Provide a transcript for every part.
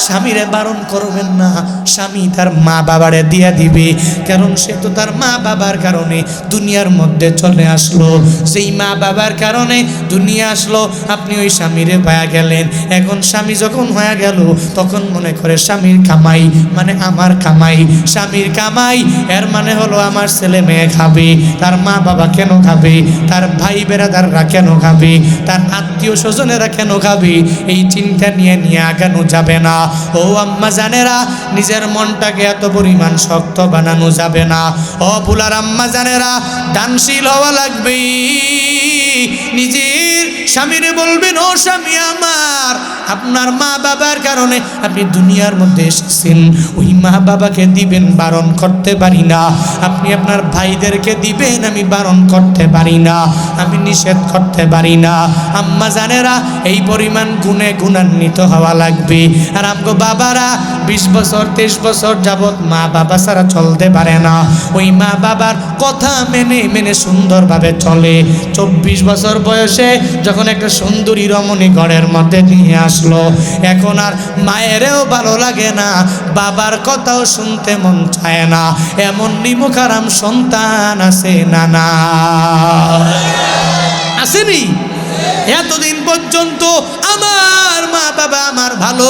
স্বামীরে বারণ করবেন না, স্বামী তার মা বাবারে দিয়া দিবে, কারণ সে তো তার মা বাবার কারণে দুনিয়ার মধ্যে চলে আসলো। সেই মা বাবার কারণে দুনিয়া আসলো, আপনি ওই স্বামীরে পায়া গেলেন। এখন স্বামী যখন হয়ে গেল তখন মনে করে স্বামীর কামাই মানে আমার কামাই, স্বামীর কামাই এর মানে হলো আমার ছেলে মেয়ে খাবে, তার মা বাবা কেন খাবে, তার ভাই বেরাদাররা কেন খাবে, তার আত্মীয় স্বজনেরা কেন খাবে, এই চিন্তা নিয়ে আগানো যাবে না। ও আম্মা জানেরা, নিজের মনটাকে এত পরিমাণ শক্ত বানানো যাবে না। ও বুলার আম্মা জানেরা, দানশীল হওয়া লাগবে। নিজের স্বামীরে বলবেন, ও স্বামী আমার, আপনার মা বাবার কারণে আপনি দুনিয়ার মধ্যে এসেছেন, ওই মা বাবাকে দিবেন, বারণ করতে পারি না। আপনি আপনার ভাইদেরকে দিবেন, আমি বারণ করতে পারি না, আমি নিষেধ করতে পারি না। আম্মা জানেরা, এই পরিমাণ গুণে গুণান্বিত হওয়া লাগবে। আর আমগো বাবারা 20 বছর 23 বছর যাবৎ মা বাবা ছাড়া চলতে পারে না, ওই মা বাবার কথা মেনে মেনে সুন্দরভাবে চলে। 24 বছর বয়সে যখন একটা সুন্দরী রমণী ঘরের মধ্যে নিয়ে আসলো, এখন আর মায়েরও ভালো লাগে না, বাবার কথাও শুনতে মন চায় না। এমন নিমুখারাম সন্তান আছে না? না আসেনি? এতদিন পর্যন্ত আমার মা বাবা আমার ভালো,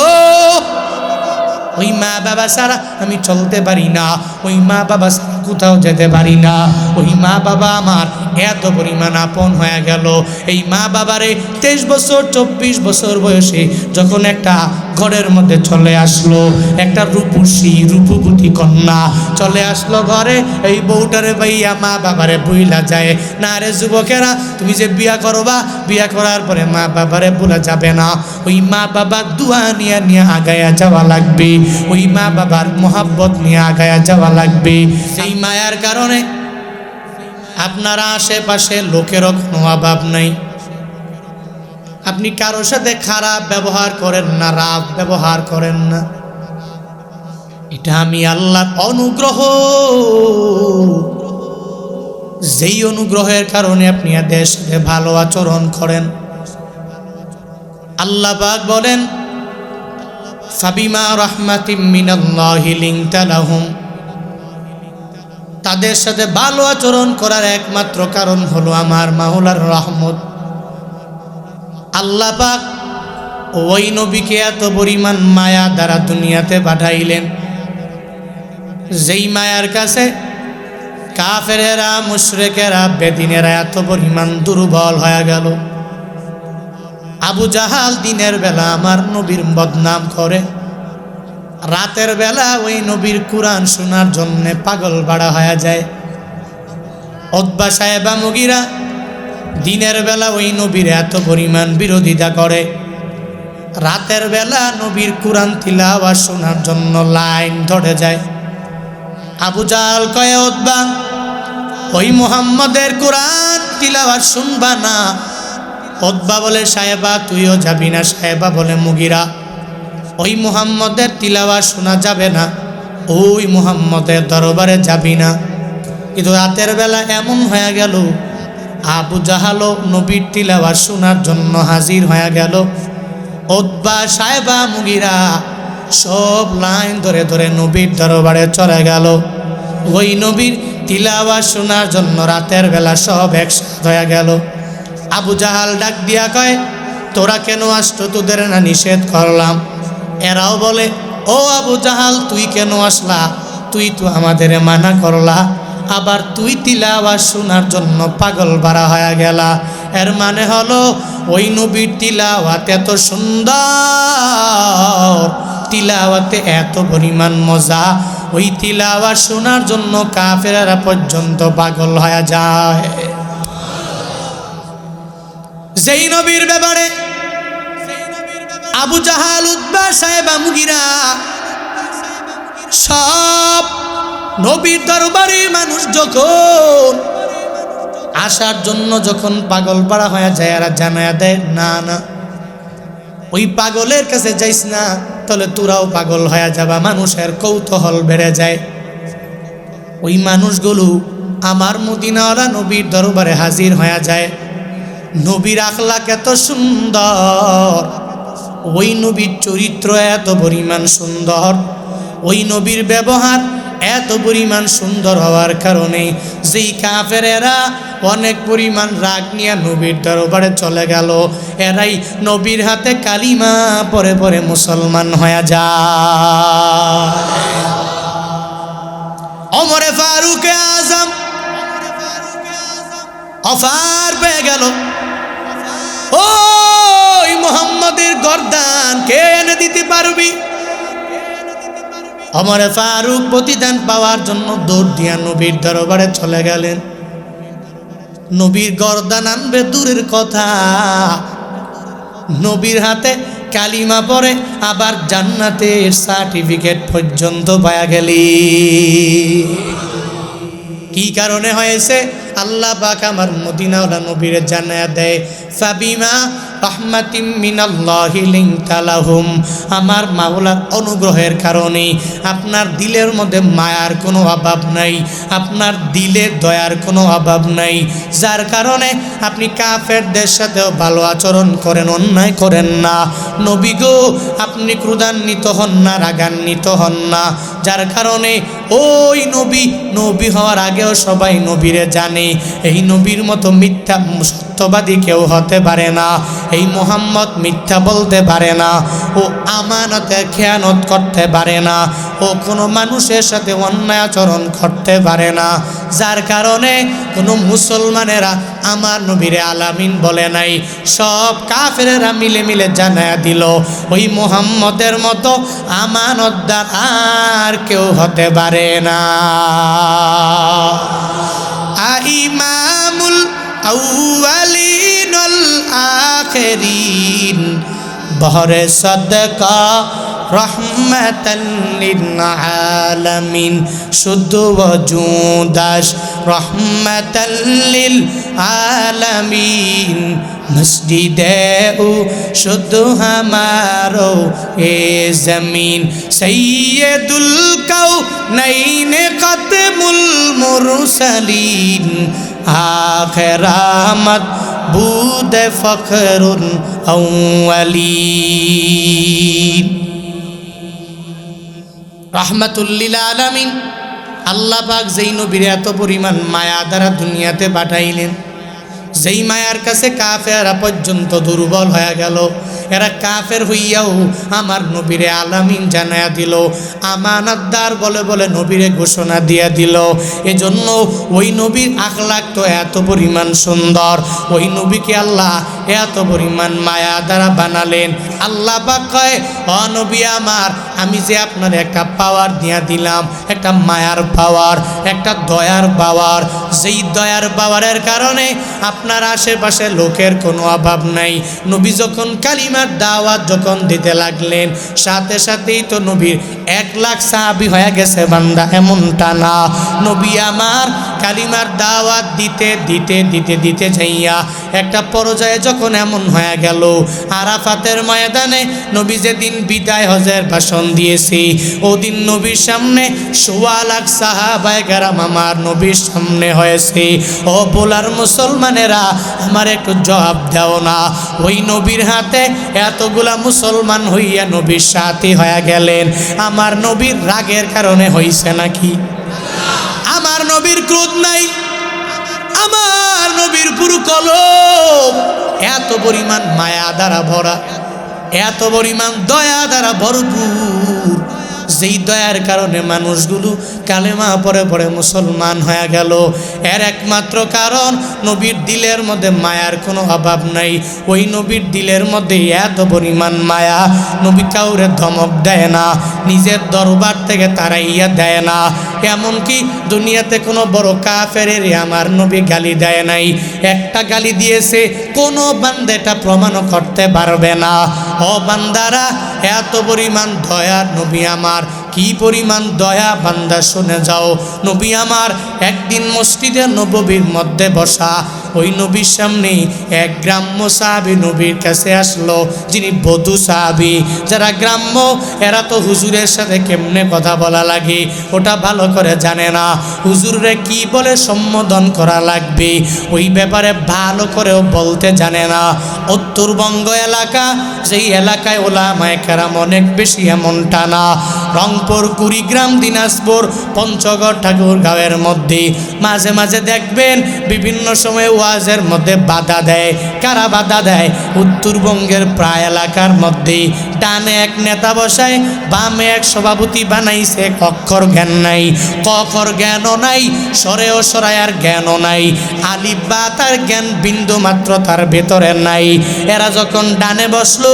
ওই মা বাবা ছাড়া আমি চলতে পারি না, ওই মা বাবা ছাড়া কোথাও যেতে পারি না, ওই মা বাবা আমার এত পরিমাণ আপন হয়ে গেল। এই মা বাবারে 23 বছর 24 বছর বয়সে যখন একটা ঘরের মধ্যে চলে আসলো, একটা রূপসী রূপবতী কন্যা চলে আসলো ঘরে, এই বউটারে ভাইয়া মা বাবারে ভুইলা যায় না। রে যুবকেরা, তুমি যে বিয়া করবা, বিয়া করার পরে মা বাবারে ভুলা যাবে না। ওই মা বাবার দুয়া নিয়ে আগায়া যাওয়া লাগবে, ওই মা বাবার মোহাব্বত নিয়ে আগায়া যাওয়া লাগবে। সেই মায়ার কারণে আপনারা আশেপাশে লোকেরও কোনো অভাব নাই। আপনি কারোর সাথে খারাপ ব্যবহার করেন না, রাগ ব্যবহার করেন না, এটা আমি আল্লাহর অনুগ্রহ। যেই অনুগ্রহের কারণে আপনি এদের সাথে ভালো আচরণ করেন। আল্লাহ পাক বলেন, ফাবিমা রাহমাতিম মিনাল্লাহি লিনতা লাহুম, তাদের সাথে ভালো আচরণ করার একমাত্র কারণ হলো আমার মাওলার রহমত। আল্লাহ পাক ওই নবীকে এত পরিমাণ মায়া দ্বারা দুনিয়াতে পাঠাইলেন, যেই মায়ার কাছে কাফেরেরা মুশরিকেরা বেদিনেরা এত পরিমাণ দুর্বল হয়ে গেল। আবু জাহাল দিনের বেলা আমার নবীর বদনাম করে, রাতের বেলা ওই নবীর কুরআন শোনার জন্য পাগল বাড়া হয়ে যায়। উতবা সাহেবা মুগীরা দিনের বেলা ওই নবীর এত পরিমাণ বিরোধিতা করে, রাতের বেলা নবীর কুরআন তিলাওয়াত শোনার জন্য লাইন ধরে যায়। আবু জাহাল কয়, উতবা, ওই মুহাম্মদের কুরআন তিলাওয়াত শুনবা না? উতবা বলে, সাহেবা তুইও যাবি না? সাহেবা বলে, মুগীরা, ওই মুহাম্মদের তিলাওয়াত শোনা যাবে না, ওই মুহাম্মদের দরবারে যাবি না। কিন্তু রাতের বেলা এমন হয়ে গেল, আবু জাহালও নবীর তিলাওয়াত শোনার জন্য হাজির হয়ে গেল। উতবা সাহেবা মুগীরা সব লাইন ধরে ধরে নবীর দরবারে চলে গেল। ওই নবীর তিলাওয়াত শোনার জন্য রাতের বেলা সব একসাথে হয়ে গেল। আবু জাহাল ডাক দিয়া কয়, তোরা কেন আসতো? তোদের না নিষেধ করলাম? এরাও বলে, ও আবু জাহাল, তুই কেন আসলা? তুই তো আমাদের মানা করলা, আবার তুই তিলাওয়াত শোনার জন্য পাগল বাড়া হয়ে গেলা। এর মানে হলো ওই নবীর তিলাওয়াত এত সুন্দর, তিলাওয়াতে এত পরিমাণ মজা, ওই তিলাওয়াত শোনার জন্য কাফেররা পর্যন্ত পাগল হয়ে যায়। যেই নবীর ব্যাপারে আবু জাহাল, উতবা সাহেবা মুগীরা সব নবীর দরবারে মানুষ যখন আসার জন্য যখন পাগল পাড়া হয়ে যায়, আর জানায়া দেয়, না না, ওই পাগলের কাছে যাইস না, তাহলে তোরাও পাগল হয়ে যাবা। মানুষের কৌতূহল বেড়ে যায়। ওই মানুষগুলো আমার মদিনাওয়ালা নবীর দরবারে হাজির হয়ে যায়। নবীর আখলাক এত সুন্দর, ওই নবীর চরিত্র এত পরিমাণ সুন্দর, ওই নবীর ব্যবহার এত পরিমাণ সুন্দর হওয়ার কারণে যেই কাফেরেরা অনেক পরিমাণ রাগ নিয়ে নবীর দরবারে চলে গেল, এরাই নবীর হাতে কালিমা পরে পরে মুসলমান হয়ে যায়। ওমরে ফারুক আজম অফার পেয়ে গেল, ওই মুহাম্মদের গর্দান কে এনে দিতে পারবি? ওমরে ফারুক প্রতিদান পাওয়ার জন্য দৌড় দিয়া নবীর দরবারে চলে গেলেন। নবীর গর্দান আনবে দূরের কথা, নবীর হাতে কালিমা পরে আবার জান্নাতের সার্টিফিকেট পর্যন্ত পায়া গেলি। কি কারণে হয়েছে? আল্লাহ পাক আমার মদিনাওয়ালা নবীরে জানায়া দেয়, ফাবিমা রাহমাতিম মিনাল্লাহি লিনতা লাহুম, আমার মাওলার অনুগ্রহের কারণে আপনার দিলের মধ্যে মায়ার কোনো অভাব নাই, আপনার দিলে দয়ার কোনো অভাব নাই, যার কারণে আপনি কাফেরদের সাথেও ভালো আচরণ করেন, অন্যায় করেন না। নবী গো, আপনি ক্রোধান্বিত হন না, রাগান্বিত হন না, যার কারণে ওই নবী হওয়ার আগেও সবাই নবীরে জানে। এই নবীর মতো মিথ্যা সত্যবাদী কেউ হতে পারে না, এই মুহাম্মদ মিথ্যা বলতে পারে না, ও আমানতে খেয়ানত করতে পারে না, ও কোনো মানুষের সাথে অন্যায় আচরণ করতে পারে না, যার কারণে কোনো মুসলমানেরা আমার নবীরে আলামিন বলে নাই। সব কাফেরেরা মিলে মিলে জানায়া দিল, ওই মুহাম্মদের মতো আমানতদার আর কেউ হতে পারে না। ইমামুল আউয়ালিন ওয়াল আখিরিন বহরে সাদকা রহমাতাল লিল আলামিন, শুধু ওজুদাস রহমাতাল লিল আলামিন, মসজিদে ও শুধু হামারো এ জমিন, সৈয়দুল কাউনাইন খাতমুল মুরসালিন, আখিরামত বুদ ফখরুল আউয়ালিন, রাহমাতুল লিল আলামিন। আল্লাহ পাক যেই নবীর এত পরিমাণ মায়া দ্বারা দুনিয়াতে পাঠাইলেন, যেই মায়ার কাছে কাফেররা পর্যন্ত দুর্বল হয়ে গেল, এরা কাফের হইয়াও আমার নবীরে আলামিন জানায়া দিল, আমানতদার বলে বলে নবীরে ঘোষণা দিয়া দিল। এজন্য ওই নবীর আখলাক তো এত পরিমাণ সুন্দর, ওই নবীকে আল্লাহ এত পরিমাণ মায়া দ্বারা বানালেন। আল্লাহ পাক কয়, ও নবী আমার, আমি যে আপনার একটা পাওয়ার দিয়া দিলাম, একটা মায়ার পাওয়ার, একটা দয়ার পাওয়ার, যেই দয়ার পাওয়ারের কারণে আপনার আশেপাশে লোকের কোনো অভাব নাই। নবী যখন কালিমার দাওয়াত যখন দিতে লাগলেন, সাথে সাথেই তো নবীর 1 লাখ সাহাবী হয়ে গেছে বান্দা, এমনটা না। নবী আমার কালিমার দাওয়াত দিতে দিতে দিতে দিতে যাইয়া একটা পর্যায়ে যখন এমন হয়ে গেল, আরাফাতের ময়দানে নবী যেদিন বিদায় হজের ভাষণ দিয়েছি, ওদিন নবীর সামনে 1.25 লাখ সাহাবায়ে কেরাম আমার নবীর সামনে হয়েছে। ও বলার মুসলমানেরা, আমার একটু জবাব দাও না, ওই নবীর হাতে এতগুলা মুসলমান হইয়া নবীর সাথী হয়ে গেলেন, আমার নবীর রাগের কারণে হইছে নাকি? আমার নবীর ক্রোধ নাই, আমার নবীর পুরো কলব এত পরিমাণ মায়া দ্বারা ভরা, এত পরিমাণ দয়া দ্বারা ভরপুর, যেই দয়ার কারণে মানুষগুলো কালেমা পরে পরে মুসলমান হয়ে গেল। এর একমাত্র কারণ নবীর দিলের মধ্যে মায়ার কোনো অভাব নাই। ওই নবীর দিলের মধ্যে এত পরিমাণ মায়া, নবী কাউরে ধমক দেয় না, নিজের দরবার থেকে তাড়াইয়া দেয় না, এমনকি দুনিয়াতে কোনো বড় কাফেরের আমার নবী গালি দেয় নাই। একটা গালি দিয়েছে, কোনো বান্দা এটা প্রমাণও করতে পারবে না। ও বান্দারা, এত পরিমাণ দয়া নবী আমার, কি পরিমাণ দয়া বান্দা শুনে যাও। নবী আমার একদিন মসজিদে নববীর মধ্যে বসা, ওই নবীর সামনে এক গ্রাম্য সাহাবী নবীর কাছে আসলো, যিনি বধূ সাহাবী। যারা গ্রাম্য এরা তো হুজুরের সাথে কেমনে কথা বলা লাগে ওটা ভালো করে জানে না, হুজুরে কি বলে সম্বোধন করা লাগবে ওই ব্যাপারে ভালো করেও বলতে জানে না। উত্তরবঙ্গ এলাকা, যেই এলাকায় ওলামায়ে কেরাম অনেক বেশি, এমনটা না। রংপুর, কুড়িগ্রাম, দিনাজপুর, পঞ্চগড়, ঠাকুরগাঁওয়ের মধ্যে মাঝে মাঝে দেখবেন বিভিন্ন সময় ওয়াজের মধ্যে বাধা দেয়। কারা বাধা দেয়? উত্তরবঙ্গের প্রায় এলাকার মধ্যে ডানে এক নেতা বসায়, বামে এক সভাপতি বানাইছে। অক্ষর জ্ঞান নাই, কখর জ্ঞানও নাই, সরে ও সরায়ার জ্ঞানও নাই, আলিফ বা তার জ্ঞান বিন্দু মাত্র তার ভেতরে নাই। এরা যখন ডানে বসলো,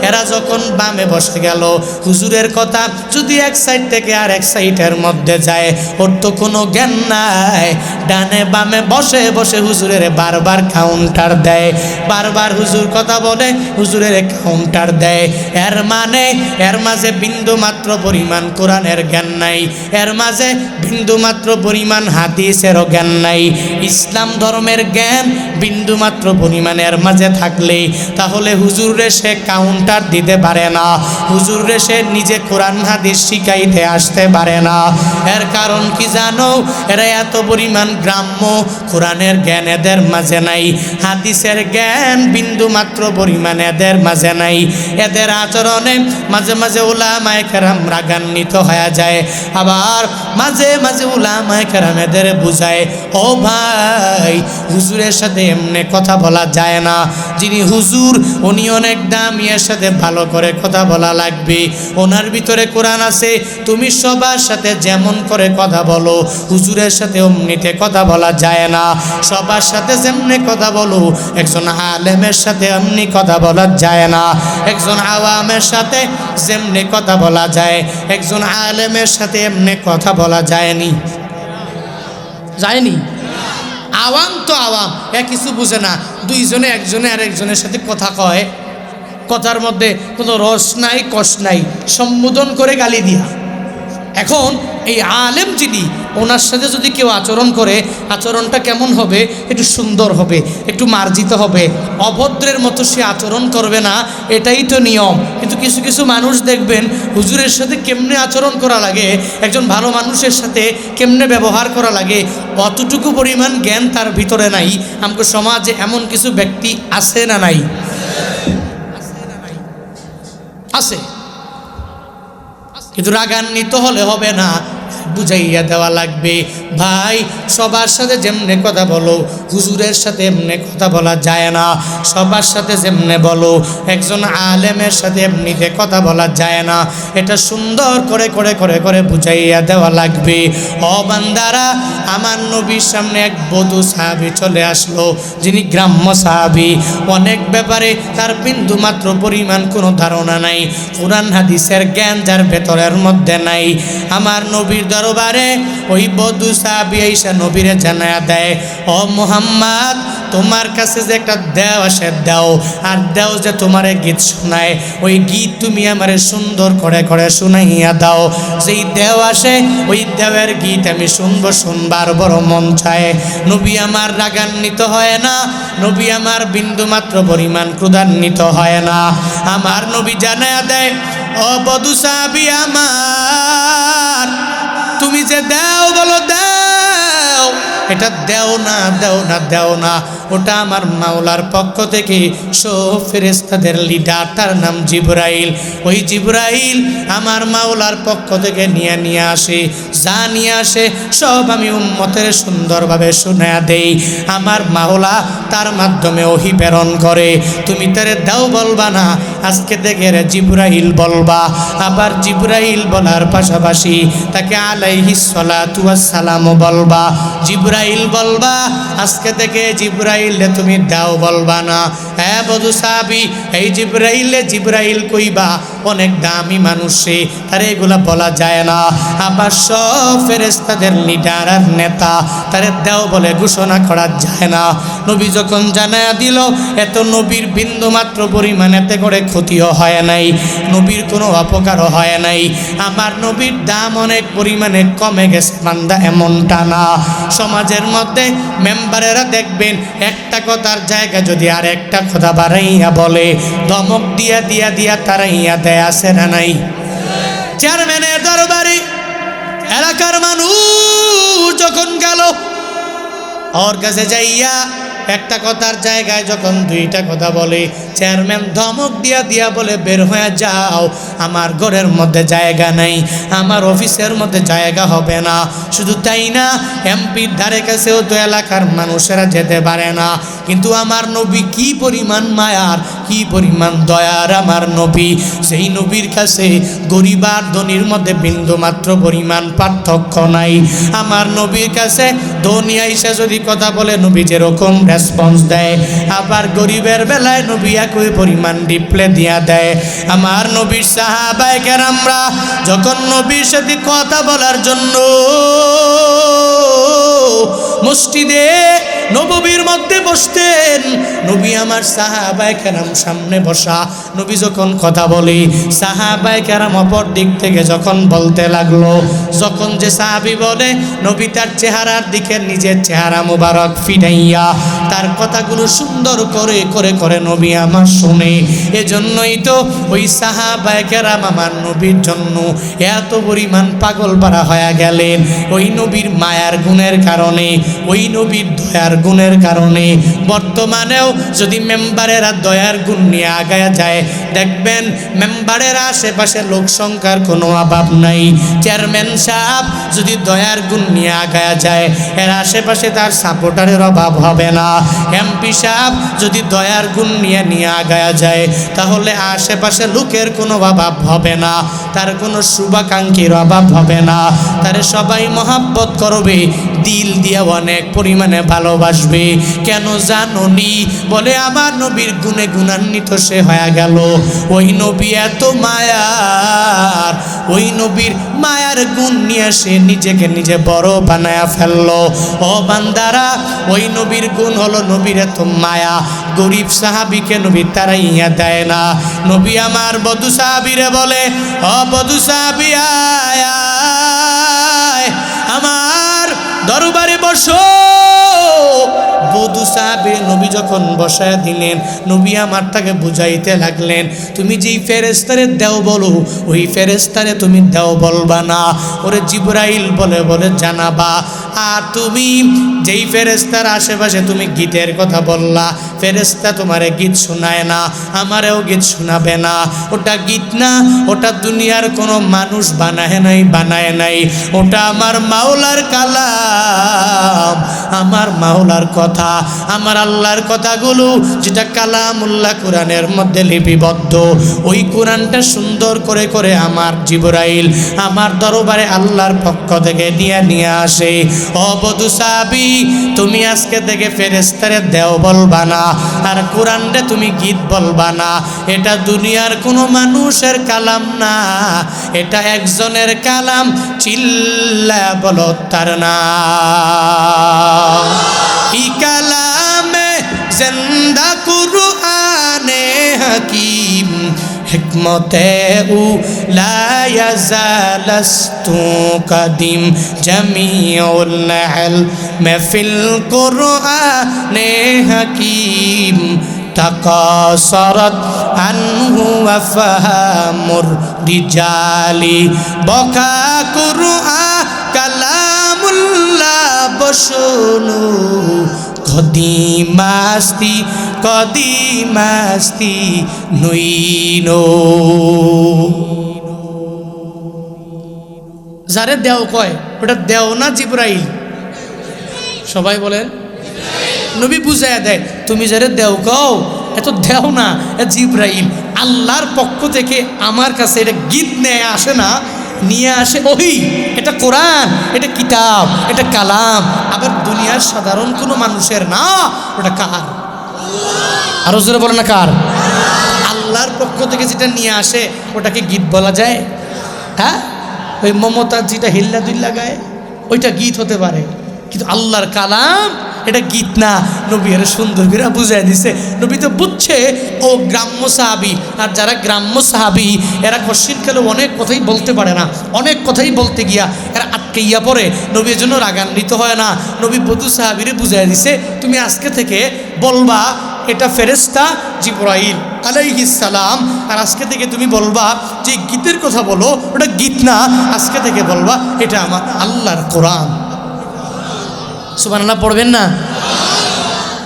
এরা যখন বামে বসে গেল, হুজুরের কথা যদি এক সাইড থেকে আর এক সাইডের মধ্যে যায়, ওর তো কোনো জ্ঞান নাই। ডানে বামে বসে বসে হুজুরের বারবার কাউন্টার দেয়, বারবার হুজুর কথা বলে হুজুরের কাউন্টার দেয়। এর মানে এর মাঝে বিন্দু মাত্র পরিমাণ কোরআনের জ্ঞান নাই, এর মাঝে বিন্দু মাত্র পরিমাণ হাদিসেরও জ্ঞান নাই। ইসলাম ধর্মের জ্ঞান বিন্দু মাত্র পরিমাণের মাঝে থাকলে তাহলে হুজুরে সে কাউন্টার দিতে পারে না, হুজুরে সে নিজে কোরআন হাদিস শিখাইতে আসতে পারে না। এর কারণ কি জানো? এরা এত পরিমাণ গ্রাম্য, কোরআনের জ্ঞান এদের মাঝে নাই, হাদিসের জ্ঞান বিন্দু মাত্র পরিমাণ এদের মাঝে নাই। এদের আচরণে মাঝে মাঝে উলামায়ে কেরাম রাগান্বিত হয়ে যায়, আবার মাঝে মাঝে উলামায়ে কেরাম এদের বুঝায়, ও ভাই হুজুরের সাথে এমনি কথা বলা যায় না, যিনি হুজুর উনি অনেক দামি, এর সাথে ভালো করে কথা বলা লাগবে, ওনার ভিতরে কোরআন আছে। তুমি সবার সাথে যেমন করে কথা বলো, হুজুরের সাথে অমনিতে কথা বলা যায় না। সবার সাথে যেমনি কথা বলো, একজন আলেমের সাথে এমনি কথা বলা যায় না। একজন আওয়ামের সাথে যেমনি কথা বলা যায়, একজন আলেমের সাথে এমনি কথা বলা যায়নি, যায়নি। আওয়াম তো আওয়াম, এ কিছু বুঝে না, দুইজনে একজনে আর একজনের সাথে কথা কয়, কথার মধ্যে কোনো রস নাই, কষ নাই, সম্বোধন করে গালি দিয়া। এখন এই আলেম যিনি, ওনার সাথে যদি কেউ আচরণ করে, আচরণটা কেমন হবে? একটু সুন্দর হবে, একটু মার্জিত হবে, অভদ্রের মতো সে আচরণ করবে না, এটাই তো নিয়ম। কিন্তু কিছু কিছু মানুষ দেখবেন হুজুরের সাথে কেমনে আচরণ করা লাগে, একজন ভালো মানুষের সাথে কেমনে ব্যবহার করা লাগে, অতটুকু পরিমাণ জ্ঞান তার ভিতরে নাই। আমাদের সমাজে এমন কিছু ব্যক্তি আছে না নাই? আছে। কিন্তু রাগান্বিত হলে হবে না, বুঝাইয়া দেওয়া লাগবে, ভাই সবার সাথে যেমনে কথা বলো, হুজুরের সাথে এমনি কথা বলা যায় না। সবার সাথে যেমনে বলো, একজন আলেমের সাথে এমনিতে কথা বলা যায় না। এটা সুন্দর করে করে করে করে বুঝাইয়া দেওয়া লাগবে। ও বান্দারা, আমার নবীর সামনে এক বধূ সাহাবী চলে আসলো, যিনি গ্রাম্য সাহাবী, অনেক ব্যাপারে তার বিন্দু মাত্র পরিমাণ কোনো ধারণা নাই, কোরআন হাদিসের জ্ঞান যার ভেতরের মধ্যে নাই। আমার নবীর দরবারে ওই বধূ সাহাবী আইসা নবীরে জানায়া দেয়, ও মুহাম্মদ, তোমার কাছে যে একটা দেও আসে, দেও আর দেও যে তোমারে গীত শোনায়, ওই গীত তুমি আমারে সুন্দর করে করে শুনাইয়া দাও। যেই দেও আসে ওই দেওয়ের গীত আমি শুনবো, শুনবার বড় মন চায়। নবী আমার রাগান্বিত হয় না, নবী আমার বিন্দু মাত্র পরিমাণ ক্রোধান্বিত হয় না। আমার নবী জানায়া দেয়, ও বধূ সাহাবী আমার, তুমি যে দেও বলো দেও, এটা দেও না, দেও না, দেও না, ওটা আমার মাওলার পক্ষ থেকে সব ফেরেশতাদের লিডার, তার নাম জিবরাইল। ওই জিবরাইল আমার মাওলার পক্ষ থেকে নিয়ে আসে, যা নিয়ে আসে সব আমি উম্মতের সুন্দরভাবে শুনে দেই। আমার মাওলা তার মাধ্যমে ওহী প্রেরণ করে। তুমি তারে দাও বলবা না, আজকে থেকে রে জিবরাইল বলবা। আবার জিবরাইল বলার পাশাপাশি তাকে আলাইহিস সালাতু ওয়াস সালাম বলবা। জিবরাইল বলবা, আজকে থেকে জিবরাইল তুমি দাও বলবা না। হ্যাঁ বধূ সাহাবী, এই জিবরাইল কইবা, অনেক দামি মানুষ সে, তারে এগুলা বলা যায় না। আবার সব ফেরেশতাদের লিডার আর নেতা, তারে দাও বলে ঘোষণা করা যায় না। নবী যখন জানায়া দিল, এত নবীর বিন্দু মাত্র পরিমাণ এতে করে ক্ষতিও হয় নাই, নবীর কোনো অপকারও হয় নাই। আমার নবীর দাম অনেক পরিমাণে কমে গেছে বান্দা, এমনটা না। সমাজের মধ্যে মেম্বারেরা দেখবেন একটা কথার জায়গা যদি আর একটা কথা বাড়াইয়া বলে, ধমক দিয়া দিয়া দিয়া তারাইয়া দেয়, আছে না নাই? চেয়ারম্যানের দরবারে এলাকার মানুষ যখন গেল, ওর কাছে যাইয়া একটা কথার জায়গায় যখন দুইটা কথা বলে, চেয়ারম্যান ধমক দিয়া দিয়া বলে, বের হয়ে যাও, আমার ঘরের মধ্যে জায়গা নাই, আমার অফিসের মধ্যে জায়গা হবে না। শুধু তাই না, এমপির ধারে কাছেও তো এলাকার মানুষেরা যেতে পারে না। কিন্তু আমার নবী কি পরিমাণ মায়ার, কি পরিমাণ দয়ার আমার নবী, সেই নবীর কাছে গরিব আর ধনীর মধ্যে বিন্দু মাত্র পরিমাণ পার্থক্য নাই। আমার নবীর কাছে ধনী আইসা যদি কথা বলে, নবী যেরকম রেসপন্স দেয়, আবার গরিবের বেলায় নবী একই পরিমাণ রিপ্লে দিয়া দেয়। আমার নবীর সাহাবায়ে কেরামরা যখন নবীর সাথে কথা বলার জন্য মসজিদে নববীর মধ্যে বসতেন, নবী আমার সাহাবায়ে কেরাম সামনে বসা, নবী যখন কথা বলে, সাহাবায়ে কেরাম অপর দিক থেকে যখন বলতে লাগলো, যখন যে সাহাবী বলে, নবী তার চেহারার দিকে নিজের চেহারা মুবারক ফিরাইয়া তার কথাগুলো সুন্দর করে করে করে নবী আমার শুনে। এজন্যই তো ওই সাহাবায়ে কেরাম আমার নবীর জন্য এত পরিমাণ পাগল পারা হয়ে গেলেন, ওই নবীর মায়ার গুণের কারণে, ওই নবীর দয়ার গুণের কারণে। বর্তমানেও যদি মেম্বারেরা দয়ার গুণ নিয়ে আগায়া যায়, দেখবেন মেম্বারের আশেপাশে লোক সংখ্যার কোনো অভাব নাই। চেয়ারম্যান সাহেব যদি দয়ার গুণ নিয়ে আগায়া যায়, এর আশেপাশে তার সাপোর্টারের অভাব হবে না। এমপি সাহেব যদি দয়ার গুণ নিয়ে আগায়া যায়, তাহলে আশেপাশে লোকের কোনো অভাব হবে না, তার কোনো শুভাকাঙ্ক্ষীর অভাব হবে না, তারে সবাই মহাব্বত করবে, দিল দিয়ে অনেক পরিমাণে ভালোবাসবে। কেন জানোনি? বলে আমার নবীর গুণে গুণান্বিত সে হয়ে গেল। ওই নবী এত মায়ার, ওই নবীর মায়ার গুণ নিয়ে সে নিজেকে নিজে বড় বানায়া ফেললো। ও বান্দারা, ওই নবীর গুণ হলো নবীর এত মায়া। গরিব সাহাবিকে নবী তারাইয়া দেয় না। নবী আমার বধূ সাহাবিরে বলে, ও বধূ সাহাবি আয় আয়, আমার দরবারে বসো। বধূ সাহাবে নবী যখন বসায় দিলেন, নবী আমার তাকে বুঝাইতে লাগলেন, তুমি যেই ফেরেশতারে দেও বলো, ওই ফেরেশতারে তুমি দেও বলবা না, ওরে জিবরাইল বলে বলে জানাবা। আর তুমি যেই ফেরেশতার আশেপাশে তুমি গীতের কথা বললা, ফেরেশতা তোমারে গীত শোনায় না, আমারেও গীত শোনাবে না। ওটা গীত না, ওটা দুনিয়ার কোনো মানুষ বানায় নাই, ওটা আমার মাওলার কালাম, আমার মাওলার কথা, আমার আল্লাহর কথাগুলো, যেটা কালামুল্লাহ কোরআনের মধ্যে লিপিবদ্ধ। ওই কোরআনটা সুন্দর করে করে আমার জিবরাইল আমার দরবারে আল্লাহর পক্ষ থেকে নিয়ে আসে। ও বধূ সাহাবী, তুমি আজকে থেকে ফেরেশতারে দেও বলবা না, আর কোরআনটা তুমি গীত বলবা না। এটা দুনিয়ার কোনো মানুষের কালাম না, এটা একজনের কালাম, চিল্লা বলো তার নাম। ই কালামে জিন্দা কুরআনে হাকিম, হিকমতে উ লা ইয়াজালাস্তু কাদিম, জামিউল ইলম ফিল কুরআনে হাকিম, তাকাসারাত আনহু আফহামুর রিজালি, বকা কুরআন কালামুল্লাহ বসনু, কদিমাস্তি নইনো। যারে দেও কয়, ওটা দেও না জিবরাইল? সবাই বলেন। নবী বুঝাইয়া দেয়, তুমি যারে দেও কও, এত দেও না, জিবরাইল আল্লাহর পক্ষ থেকে আমার কাছে এটা গীত নিয়ে আসে না, নিয়ে আসে ওই, এটা কোরআন, এটা কিতাব, এটা কালাম। আবার দুনিয়ার সাধারণ কোনো মানুষের না, ওটা কার? আরো জোরে বলে না কার? আল্লাহর পক্ষ থেকে যেটা নিয়ে আসে ওটাকে গীত বলা যায়? হ্যাঁ, ওই মমতাজ যেটা হিল্লা দুল্লা গায় ওইটা গীত হতে পারে, কিন্তু আল্লাহর কালাম এটা গীত না। নবী এর সুন্দর করে বুঝাই দিছে। নবী তো বুঝছে ও গ্রাম্য সাহাবি, আর যারা গ্রাম্য সাহাবি এরা কশিনকালে অনেক কথাই বলতে পারে না, অনেক কথাই বলতে গিয়া এরা আটকাইয়া পড়ে। নবীর জন্য রাগান্বিত হয় না। নবী বধূ সাহাবিরে বুঝাই দিছে, তুমি আজকে থেকে বলবা এটা ফেরেশতা জিবরাইল আলাইহিস সালাম, আর আজকে থেকে তুমি বলবা যে গীতের কথা বলো ওটা গীত না, আজকে থেকে বলবা এটা আমার আল্লাহর কোরআন। সুবহানাল্লাহ পড়বেন না?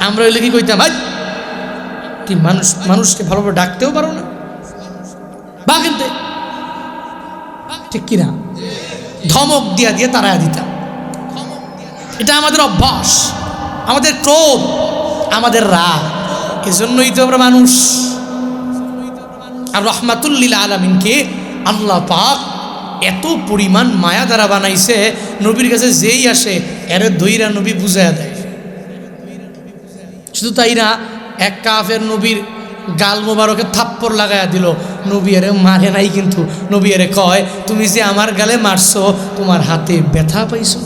আমরা ওই কি কইতাম, ভাই কি মানুষকে ভালোভাবে ডাকতেও পারো না, বা কিন্তু ঠিক কিনা ধমক দিয়া দিয়ে তাড়াইয়া দিতাম। এটা আমাদের অভ্যাস, আমাদের ক্রোধ, আমাদের রাগ। এজন্যই তো আমরা মানুষ। আর রহমাতুল লিল আলামিনকে আল্লাহ পাক এত পরিমাণ মায়া দ্বারা বানাইছে, নবীর কাছে যেই আসে এর দইরা নবী বুঝাইয়া দেয়। শুধু তাই না, এক কাফের নবীর গাল মোবারকে থাপ্পড় লাগাইয়া দিল, নবী এরে মারে নাই, কিন্তু নবী এরে কয় তুমি যে আমার গালে মারছো তোমার হাতে ব্যথা পাইছো।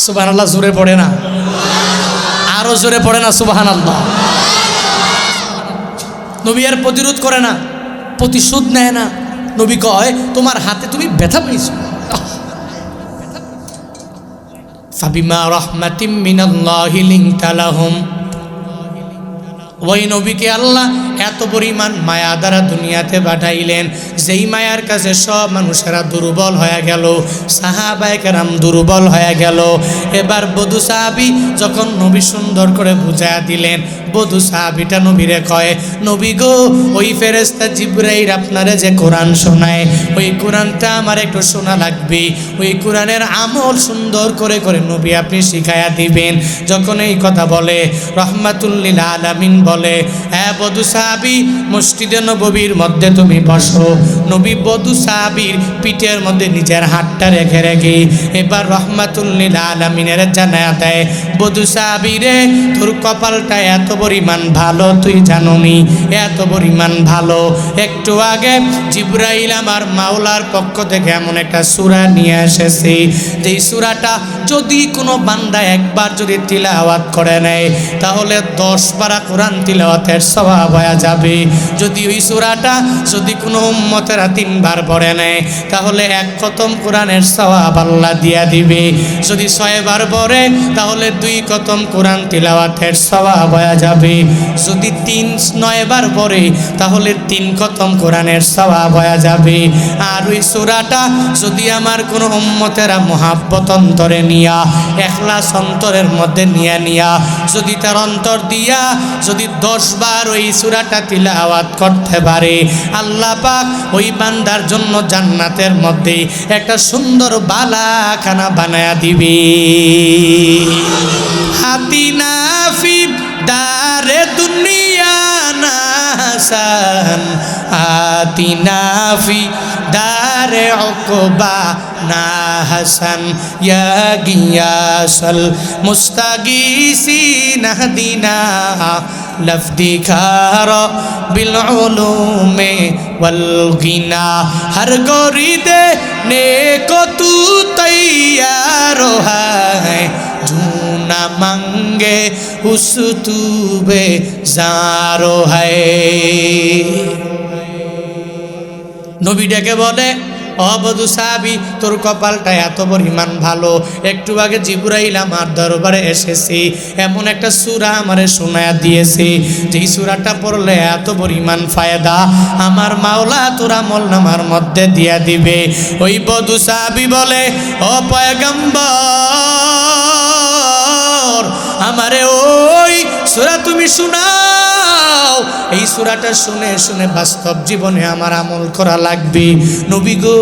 সুবহানাল্লাহ জোরে পড়ে না? আরো জোরে পড়ে না সুবহানাল্লাহ? নবী আর প্রতিরোধ করে না, প্রতিশোধ নেয় না। নবী কয় তোমার হাতে তুমি ব্যথা পাইছো। ফাবিমা রাহমাতিম মিনাল্লাহি লিনতা লাহুম, ওই নবীকে আল্লাহ এত পরিমাণ মায়া দ্বারা দুনিয়াতে পাঠাইলেন, যেই মায়ার কাছে সব মানুষেরা দুর্বল হয়ে গেল, সাহাবায়ে কেরাম দুর্বল হয়ে গেল। এবার বধূ সাহাবি যখন নবী সুন্দর করে বুঝাইয়া দিলেন, বধূ সাহাবিটা নবীরে কয় নবী গো, ওই ফেরেশতা জিবরাইল আপনারে যে কোরআন শোনায় ওই কোরআনটা আমার একটু শোনা লাগবে, ওই কোরআনের আমল সুন্দর করে করে নবী আপনি শিখাইয়া দিবেন। যখন এই কথা বলে রহমাতুল লিল আলামিন বলে, হ্যাঁ বধূ সাহাবি মসজিদে নববীর মধ্যে তুমি বসো। নবী বধূ সাহাবির পিঠের মধ্যে নিজের হাতটা রেখে রেখে এবার রহমাতুল লিল আলামিনের জানায়া দেয়, বধূ সাহাবি রে তোর কপালটা এত পরিমাণ ভালো তুই জানোনি, এত পরিমাণ ভালো। একটু আগে জিবরাইল আমার মাওলার পক্ষ থেকে এমন একটা সূরা নিয়ে এসেছে, যেই সূরাটা যদি কোনো বান্দা একবার যদি তিলাওয়াত করে নেয় তাহলে 10 পারা কোরআন তিলাওয়াতের সওয়াব হয়ে যাবে। যদি ওই সূরাটা যদি কোনো উম্মতেরা 3 বার পড়ে নেয় তাহলে 1 খতম কোরআনের সওয়াব আল্লাহ দিয়া দিবে। যদি 6 বার পড়ে তাহলে 2 খতম কোরআন তিলাওয়াতের সওয়াব হয়ে যাবে। যদি 9 বার পড়ে তাহলে 3 খতম কোরআনের সওয়াব হয়ে যাবে। আর ওই সূরাটা যদি আমার কোনো উম্মতেরা মুহাব্বত অন্তরে নিয়া, ইখলাস অন্তরের মধ্যে নিয়া যদি তার অন্তর দিয়া যদি 10 বার ওই সূরাটা তিলাওয়াত করতে পারে, আল্লাহ পাক ওই বান্দার জন্য জান্নাতের মধ্যে একটা সুন্দর বালাখানা বানায়া দিবে। হাতিনা ফি দারে দুনিয়া নাসান, আতিনা ফি দারে উকবা না হাসান, ইয়া গিয়াসাল মুস্তাগীসিন হাদিনা লফদি খার বিল উলুমে ওয়াল গিনা, হর গরিদে নেকো তু তৈয়ার হ্যায়, জুনা মাঙ্গে উস তুবে জারো হ্যায়। নবী ডেকে বলে, অবধূ সাহাবি তোর কপালটা এত পরিমাণ ভালো, একটু আগে জিবরাইল আমার দরবারে এসেছি, এমন একটা সূরা আমারে শোনায়া দিয়েছে, যেই সূরাটা পড়লে এত পরিমাণ ফায়দা আমার মাওলা তোর আমলনামার মধ্যে দিয়া দিবে। ওই বধূ সাহাবি বলে, ও পয়গম্বর আমারে ওই সূরা তুমি শোনাও, এই সূরাটা শুনে শুনে বাস্তব জীবনে আমার আমল করা লাগবে। নবী গো,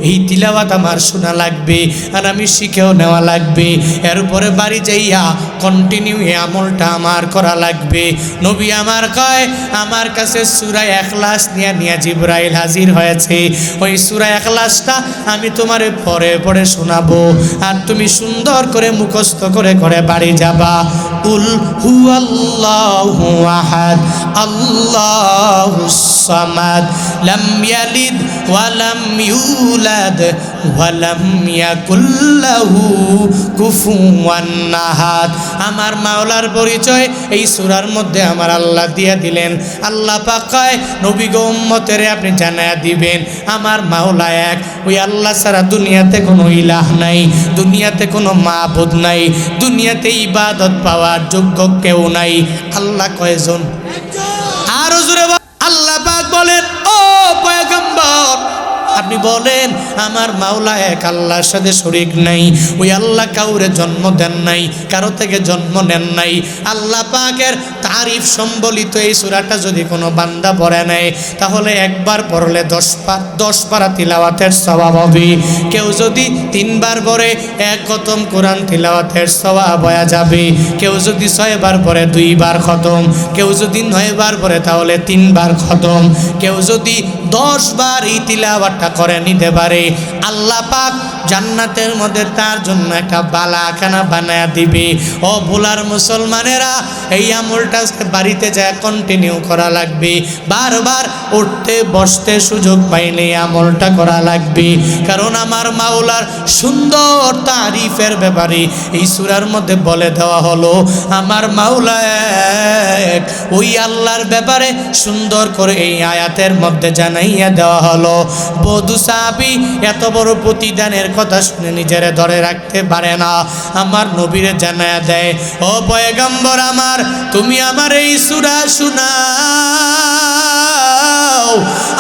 এই তিলাওয়াত আমার শোনা লাগবে আর আমি শিখেও নেওয়া লাগবে, এর উপরে বাড়ি যাইয়া কন্টিনিউ এই আমলটা আমার করা লাগবে। নবী আমার কয়, আমার কাছে সূরা ইখলাস নিয়ে জিবরাইল হাজির হয়েছে, ওই সূরা ইখলাসটা আমি তোমারে পড়ে পড়ে শোনাবো আর তুমি সুন্দর করে মুখস্থ করে করে বাড়ি যাবা। কুল হুয়াল্লাহু আহাদ আল্লাহুস সামাদ লাম ইয়ালিদ ওয়া লাম ইউলাদ ওয়া লাম ইয়াকুল লাহু কুফুয়ান আহাদ। আমার মাওলার পরিচয় এই সূরার মধ্যে আমার আল্লাহ দিয়ে দিলেন। আল্লাহ পাক কয় নবী গো উম্মতের আপনি জানায়া দিবেন আমার মাওলা এক, ওই আল্লাহ ছাড়া দুনিয়াতে কোনো ইলাহ নাই, দুনিয়াতে কোনো মাবুদ নাই, দুনিয়াতে ইবাদত পাওয়ার যোগ্য কেউ নাই। আল্লাহ কয়জন? আরো জোরে আল্লাহ পাক বলেন ও পয়গম্বর আপনি বলেন আমার মাওলা এক, আল্লাহর সাথে শরীক নাই। ওই আল্লাহ কাউরে জন্ম দেন নাই, কারো থেকে জন্ম নেন নাই। আল্লাহ পাকের তারিফ সম্বলিত এই সূরাটা যদি কোনো বান্দা পড়ে নেয় তাহলে একবার পড়লে 10 পারা তিলাওয়াতের সওয়াব হবে। কেউ যদি 3 বার পড়ে 1 খতম কোরআন তিলাওয়াতের সওয়াব হয়ে যাবে। কেউ যদি 6 বার পড়ে 2 বার খতম, কেউ যদি 9 বার পড়ে তাহলে 3 বার খতম, কেউ যদি 10 বার এই তিলাওয়াতটা করে নিতে পারে আল্লাহ পাক জান্নাতের মধ্যে তার জন্য একটা বালাখানা বানায়া দিবে। ও ভোলার মুসলমানেরা এই আমলটা বাড়িতে যায় কন্টিনিউ করা লাগবে, বারবার উঠতে বসতে সুযোগ পাইলে আমলটা করা লাগবে। কারণ আমার মাওলার সুন্দর তারিফের ব্যাপারে এই সূরার মধ্যে বলে দেওয়া হলো আমার মাওলা এক, ওই আল্লাহর ব্যাপারে সুন্দর করে এই আয়াতের মধ্যে জানাইয়া দেওয়া হলো। বধূ সাহাবী এত বড় প্রতিদানের কথা শুনে নিজের ধরে রাখতে পারে না, আমার নবীরে জানায়া দেয় ও পয়গম্বর আমার তুমি আমার এই সূরা শোনাও,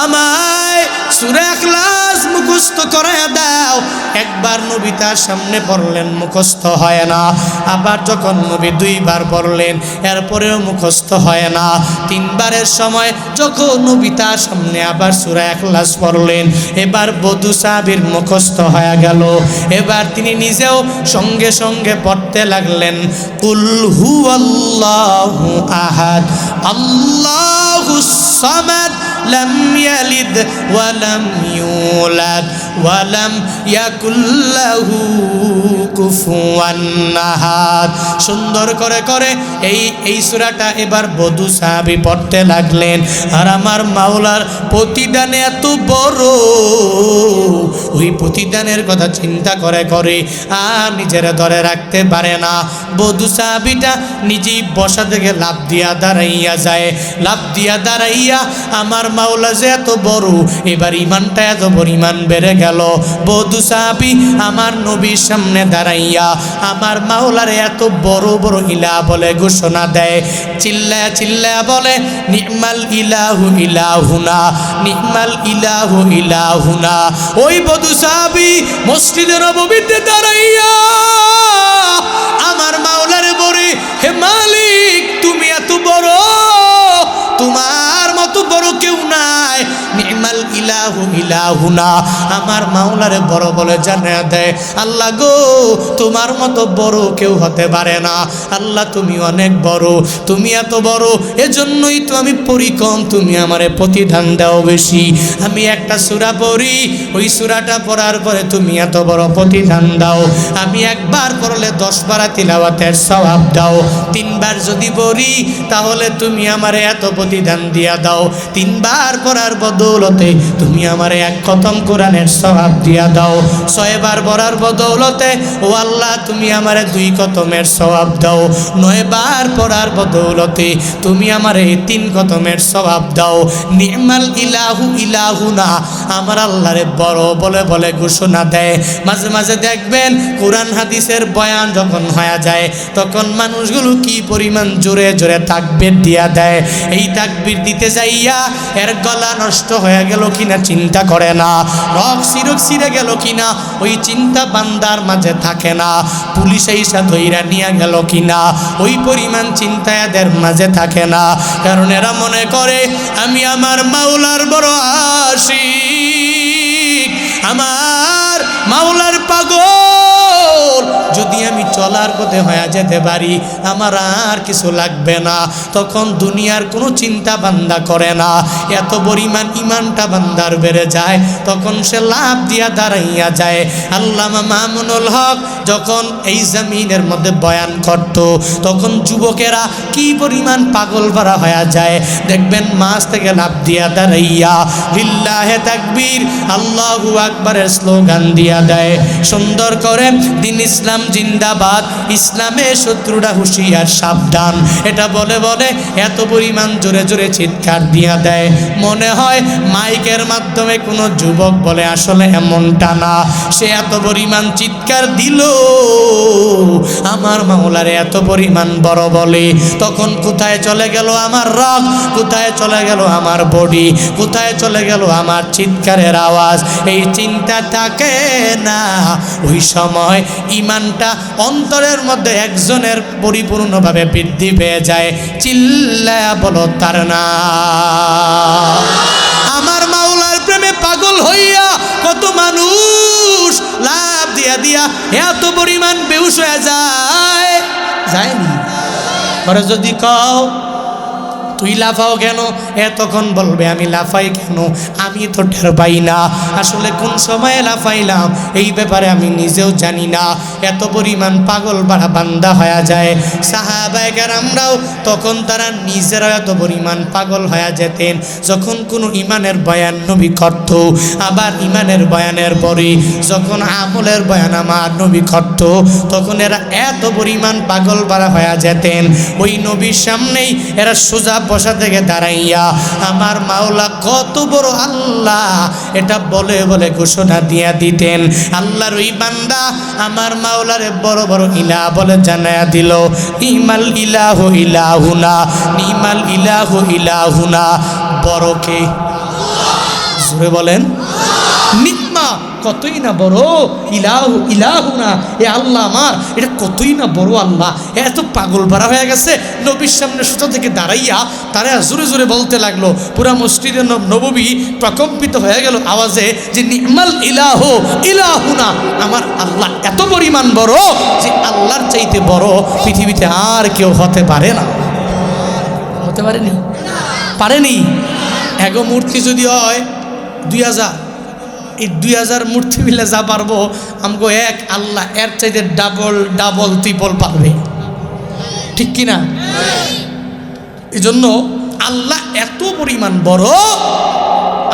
আমায় সূরা ইখলাস মুখস্থ করায়া দাও। একবার নবী তার সামনে পড়লেন মুখস্থ হয় না, আবার যখন নবী 2 বার পড়লেন এরপরেও মুখস্থ হয় না, 3 বারের সময় যখন নবী তার সামনে আবার সূরা ইখলাস পড়লেন এবার বধূ সাহাবীর মুখস্থ হয়ে গেল। এবার তিনি নিজেও সঙ্গে সঙ্গে পড়তে লাগলেন কুল হুয়াল্লাহু আহাদ আল্লাহুস সামাদ লাম ইয়ালিদ ওয়া লাম ইউলাদ ওয়া লাম ইয়াকুল লাহু কুফুয়ান আহাদ। সুন্দর করে করে এই সূরাটা এবার বধূ সাহাবী পড়তে লাগলেন। আর আমার মাওলার প্রতিদান এত বড়, ওই প্রতিদানের কথা চিন্তা করে করে আর নিজের ধরে রাখতে পারে না। বধূ সাহাবীটা নিজেই বসা থেকে লাফ দিয়া দাঁড়াইয়া যায়, লাফ দিয়া দাঁড়াইয়া আমার মাওলা যে এত বড়, এবার ইমানটা এত পরিমাণ বেড়ে গেল। বধূ সাহাবী আমার নবীর সামনে দাঁড়াইয়া আমার মাওলার এত বড় বড় ইলাহ বলে ঘোষণা দেয়, চিল্লায়া চিল্লায়া বলে নি'মাল ইলাহু ইলাহুনা, নি'মাল ইলাহু ইলাহুনা। ওই বধূ সাহাবী মসজিদে নববীতে দাঁড়াইয়া আমার মাওলারে বলে হে মালিক তুমি এত বড়, তোমার মতো বড় কেউ নাই, নি'মাল ইলাহু ইলাহুনা। আমার মাওলারে বড় বলে জানিয়ে দেয় আল্লাহ গো তোমার মতো বড় কেউ হতে পারে না, আল্লাহ তুমি অনেক বড়, তুমি এত বড় এজন্যই তো আমি পড়ি কম, তুমি আমারে প্রতিদান দাও বেশি। আমি একটা সূরা পড়ি, ওই সূরাটা পড়ার পরে তুমি এত বড় প্রতিদান দাও। আমি একবার পড়লে 10 বার তিলাওয়াতের সওয়াব দাও, 3 বার যদি পড়ি তাহলে তুমি আমারে এত প্রতিদান দিয়া দাও, 3 বার পড়ার বদৌলতে তুমি আমারে 1 খতম কোরআনের সওয়াব দিয়া দাও, 6 বার পড়ার বদৌলতে ও আল্লাহ তুমি আমারে 2 খতমের সওয়াব দাও, 9 বার পড়ার বদৌলতে তুমি আমারে 3 খতমের সওয়াব দাও। নি'মাল ইলাহু ইলাহুনা। আমার আল্লাহরে বড় বলে বলে ঘোষণা দেয়। মাঝে মাঝে দেখবেন কোরআন হাদিসের বয়ান যখন হয়ে যায় তখন মানুষগুলো কি পরিমাণ জোরে জোরে তাকবীর দিয়া দেয়। এই তাকবীর দিতে যাইয়া এর গলা নষ্ট হয়ে গেল কিনা চিন্তা করে না, রক সিরক ছিঁড়ে গেল কিনা ওই চিন্তা বান্দার মাঝে থাকে না, পুলিশ এসে ধইরা নিয়ে গেল কিনা ওই পরিমাণ চিন্তা এদের মাঝে থাকে না। কারণ এরা মনে করে আমি আমার মাওলার বড় আশিক, আমার মাওলার পাগল, যদি আমি চলার পথে হয়ে যেতে পারি, আমার আর কিছু লাগবে না। তখন দুনিয়ার কোনো চিন্তা বান্দা করে না। এত পরিমাণ ইমানটা বান্দার বেড়ে যায়, তখন সে লাভ দিয়া দাঁড়াইয়া যায়। আল্লামা মামুনুল হক যখন এই জমিনের মধ্যে বয়ান করত, তখন যুবকেরা কি পরিমাণ পাগল ভরা হয়ে যায়। দেখবেন মাছ থেকে লাভ দিয়া দাঁড়াইয়া লিল্লাহে তাকবীর আল্লাহু আকবারের স্লোগান দিয়া দেয়। সুন্দর করে দিন ইসলাম জিন্দাবাদ, ইসলামের শত্রুরা হুঁশিয়ার সাবধান, এটা বলে বলে এত পরিমাণ জোরে জোরে চিৎকার দিয়া দেয়। মনে হয় মাইকের মাধ্যমে কোনো যুবক বলে, আসলে এমনটা না। সে এত পরিমাণ চিৎকার দিল, আমার মাওলারে এত পরিমাণ বড় বলে। তখন কোথায় চলে গেল আমার রগ, কোথায় চলে গেল আমার বডি, কোথায় চলে গেল আমার চিৎকারের আওয়াজ? এই চিন্তা থাকে না। ওই সময় ইমানটা অন্তরের মধ্যে একজনের পরিপূর্ণভাবে বৃদ্ধি পেয়ে যায়। চিল্লায়া বলো তার না। আমার মাওলার প্রেমে পাগল হইয়া কত মানুষ লাভ দিয়া দিয়া এত পরিমাণ বেহুশ হয়ে যায়, যায়নি? পরে যদি কও তুই লাফাও কেন, তখন বলবে আমি লাফাই কেন, আমি তো টের পাই না আসলে কোন সময়ে লাফাইলাম, এই ব্যাপারে আমি নিজেও জানি না। এত পরিমাণ পাগল বাড়া বান্দা হয়ে যায়। সাহাবায়ে কেরামরাও তখন তারা নিজেরাও এত পরিমাণ পাগল হয়ে যেতেন। যখন কোনো ইমানের বয়ান নবী করত, আবার ইমানের বয়ানের পরে যখন আমলের বয়ান আমার নবী করত, তখন এরা এত পরিমাণ পাগল বাড়া হয়ে যেতেন। ওই নবীর সামনেই এরা সোজা বসা থেকে দাঁড়াইয়া আমার মাওলা কত বড় আল্লাহ এটা বলে বলে ঘোষণা দিয়া দিতেন। আল্লাহর ওই বান্দা আমার মাওলারে বড় বড় ইলাহ বলে জানায়া দিল, ইমাল ইলাহু ইলাহুনা, নিমাল ইলাহু ইলাহুনা। বড় কে? জোরে বলেন। নিকমা কতই না বড়, ইলাহু ইলাহুনা, এ আল্লাহ আমার, এটা কতই না বড় আল্লাহ। এত পাগল ভরা হয়ে গেছে, নবীর সামনে সোজা থেকে দাঁড়াইয়া তারা জোরে জোরে বলতে লাগলো। পুরা মসজিদে নববী প্রকম্পিত হয়ে গেল আওয়াজে যে নিমাল ইলাহু ইলাহুনা, আমার আল্লাহ এত পরিমাণ বড় যে আল্লাহর চাইতে বড় পৃথিবীতে আর কেউ হতে পারে না। হতে পারেনি? পারেনি। এগো মূর্তি যদি হয় 2000, এই 2000 মূর্তি মিলে যা পারবো আমগো এক আল্লাহ এর চাইতে ডাবল ডাবল ট্রিপল পারবে, ঠিক কিনা? এই জন্য আল্লাহ এত পরিমাণ বড়।